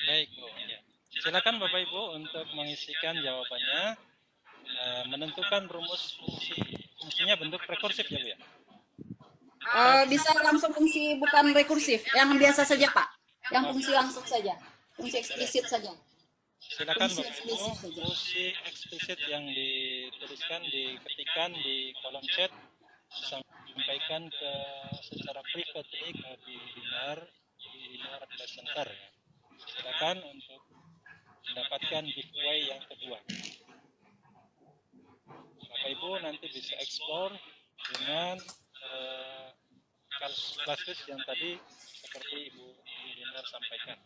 Baik Bu. Ya. Silakan Bapak Ibu untuk mengisikan jawabannya. Menentukan rumus fungsinya bentuk rekursif ya Bu ya. Bisa langsung fungsi bukan rekursif, yang biasa saja Pak. Yang fungsi langsung saja, fungsi eksplisit saja. Silakan Bapak Ibu, fungsi eksplisit yang dituliskan, diketikkan di kolom chat, sampaikan secara pribadi ke Dinar Center. Silakan untuk mendapatkan giveaway yang kedua. Bapak Ibu nanti bisa explore dengan kelas yang tadi seperti Ibu Dinar sampaikan.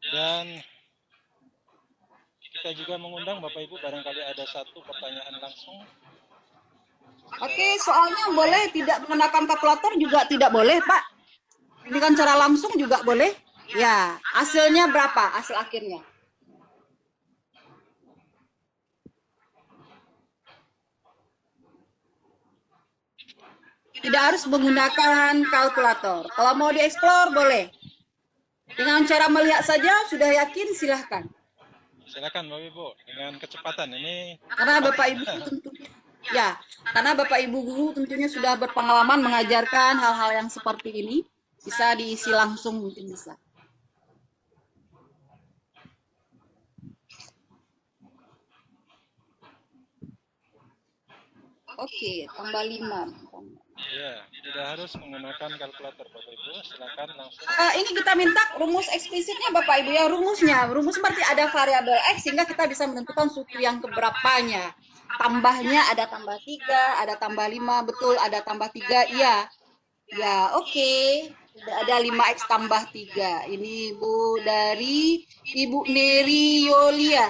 Dan kita juga mengundang Bapak Ibu barangkali ada satu pertanyaan langsung. Oke, soalnya boleh tidak menggunakan kalkulator juga tidak boleh Pak. Dengan cara langsung juga boleh. Ya, hasilnya berapa? Hasil akhirnya. Tidak harus menggunakan kalkulator. Kalau mau dieksplor boleh. Dengan cara melihat saja sudah yakin, silahkan. Silakan Bapak Ibu dengan kecepatan ini. Karena Bapak Ibu tentunya, ya, karena Bapak Ibu guru tentunya sudah berpengalaman mengajarkan hal-hal yang seperti ini, bisa diisi langsung mungkin bisa. Oke, tambah 5. Ya, tidak harus menggunakan kalkulator Bapak Ibu, silakan langsung. Ini kita minta rumus eksplisitnya Bapak Ibu ya, rumusnya. Rumus seperti ada variabel X sehingga kita bisa menentukan suku yang keberapanya. Tambahnya ada tambah 3, ada tambah 5, betul ada tambah 3, iya. Ya, oke. Ada 5X tambah 3. Ini Ibu dari Ibu Neri Yolia.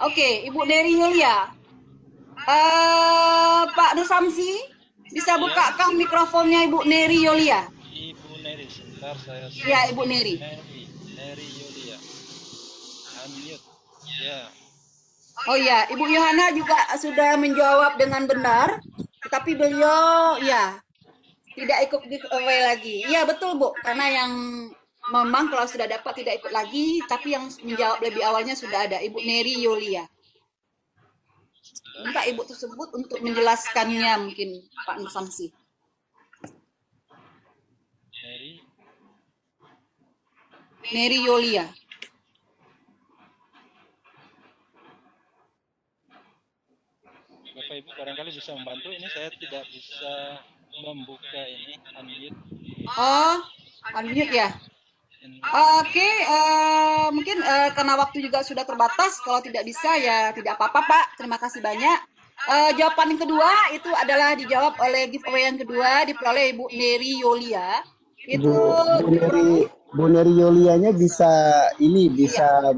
Oke, Ibu Neri Yolia. Pak Dusamsi, bisa bukakan mikrofonnya Ibu Neri Yolia? Ibu Neri, sebentar saya. Ya, Ibu Neri. Neri Yolia. Unmute. Ya. Oh iya, Ibu Yohana juga sudah menjawab dengan benar. Kita tapi beliau ya tidak ikut giveaway lagi. Iya betul Bu, karena yang memang kalau sudah dapat tidak ikut lagi, tapi yang menjawab lebih awalnya sudah ada Ibu Neri Yolia. Minta Ibu tersebut untuk menjelaskannya mungkin Pak Nur Samsi. Neri Yolia. Bapak Ibu barangkali bisa membantu. Ini saya tidak bisa membuka ini unmute. Oh, unmute ya. Oke, mungkin karena waktu juga sudah terbatas, kalau tidak bisa ya tidak apa-apa Pak. Terima kasih banyak. Jawaban yang kedua itu adalah dijawab oleh giveaway yang kedua diperoleh Ibu Neri Yolia. Itu Bu Neri Yolianya bisa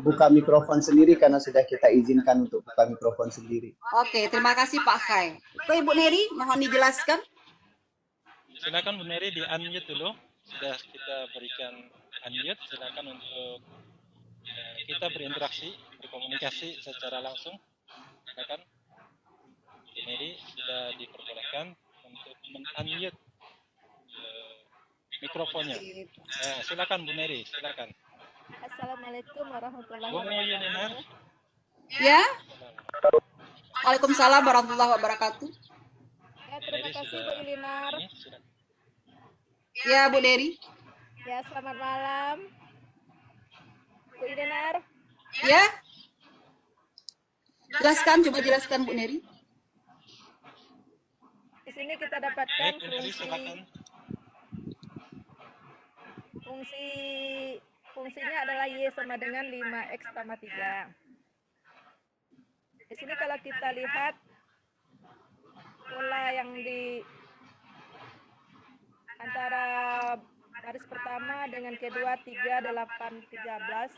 buka mikrofon sendiri karena sudah kita izinkan untuk buka mikrofon sendiri. Oke, terima kasih Pak Khai. Oke, Ibu Neri, mohon dijelaskan. Silakan Bu Neri di unmute dulu. Sudah kita berikan unmute. Silakan untuk kita berinteraksi, berkomunikasi secara langsung. Silakan. Bu Neri sudah diperbolehkan untuk men-unmute mikrofonnya. Silakan Bu Neri, silakan. Assalamualaikum warahmatullahi Bu Yulinar. Ya. Waalaikumsalam warahmatullahi wabarakatuh. Ya, terima kasih Bu Yulinar. Ya, Bu Neri. Ya, selamat malam. Bu Yulinar. Ya. Jelaskan, coba jelaskan Bu Neri. Di sini kita dapatkan Bu Neri, silakan. Fungsinya adalah Y sama dengan 5X tambah 3. Di sini kalau kita lihat pola yang di antara baris pertama dengan kedua 3, 8, 13.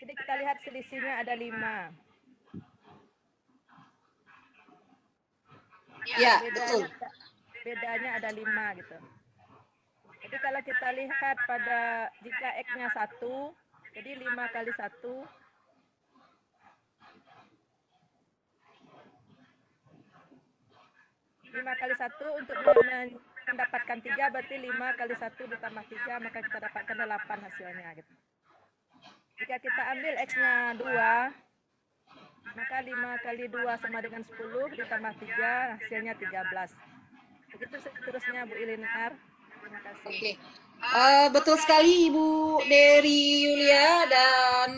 Jadi kita lihat selisihnya ada 5. Ya, betul. Bedanya ada 5 gitu. Jadi kalau kita lihat pada jika X-nya 1, jadi 5 kali 1. Untuk mendapatkan 3 berarti 5 kali 1 ditambah 3, maka kita dapatkan 8 hasilnya gitu. Jika kita ambil X-nya 2, maka 5 kali 2 sama dengan 10 ditambah 3 hasilnya 13. Begitu seterusnya Bu Ilinar. Terima kasih. Oke. Betul sekali Ibu Neri Yulia dan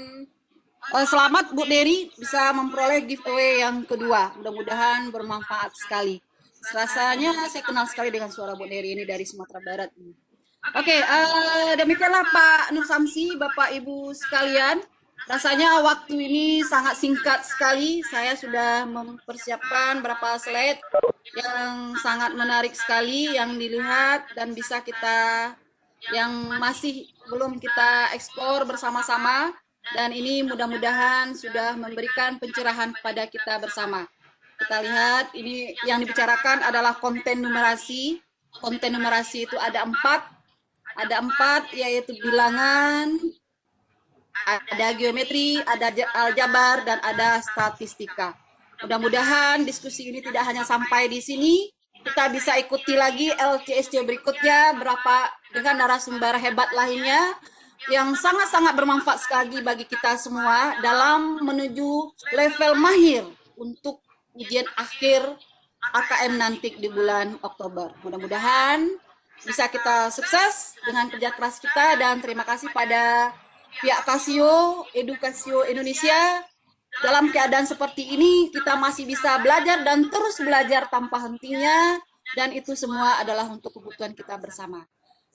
selamat Bu Neri bisa memperoleh giveaway yang kedua. Mudah-mudahan bermanfaat sekali. Rasanya saya kenal sekali dengan suara Bu Neri ini dari Sumatera Barat. Oke, demikianlah Pak Nur Samsi, Bapak Ibu sekalian. Rasanya waktu ini sangat singkat sekali. Saya sudah mempersiapkan beberapa slide yang sangat menarik sekali yang dilihat dan bisa kita yang masih belum kita eksplor bersama-sama, dan ini mudah-mudahan sudah memberikan pencerahan kepada kita bersama. Kita lihat ini yang dibicarakan adalah konten numerasi. Konten numerasi itu ada 4 yaitu bilangan, ada geometri, ada aljabar, dan ada statistika. Mudah-mudahan diskusi ini tidak hanya sampai di sini. Kita bisa ikuti lagi LCSC berikutnya dengan narasumber hebat lainnya yang sangat-sangat bermanfaat sekali bagi kita semua dalam menuju level mahir untuk ujian akhir AKM nanti di bulan Oktober. Mudah-mudahan bisa kita sukses dengan kerja keras kita, dan terima kasih pada pihak Casio Edukasio Indonesia. Dalam keadaan seperti ini kita masih bisa belajar dan terus belajar tanpa hentinya, dan itu semua adalah untuk kebutuhan kita bersama.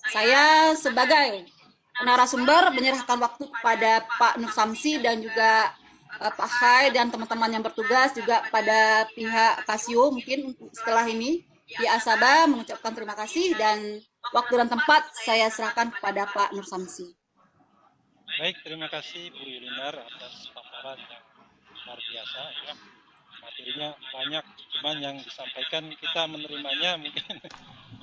Saya sebagai narasumber menyerahkan waktu kepada Pak Nur Samsi dan juga Pak Khai dan teman-teman yang bertugas, juga pada pihak Casio mungkin setelah ini di Asaba mengucapkan terima kasih, dan waktu dan tempat saya serahkan kepada Pak Nur Samsi. Baik, terima kasih Bu Yulinar atas paparan yang luar biasa ya. Materinya banyak, cuman yang disampaikan kita menerimanya mungkin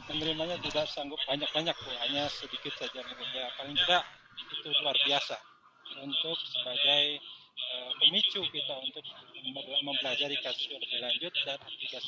menerimanya tidak sanggup banyak-banyak Bu, hanya sedikit saja mungkin ya. Paling tidak itu luar biasa untuk sebagai pemicu kita untuk mempelajari kasus lebih lanjut dan aplikasi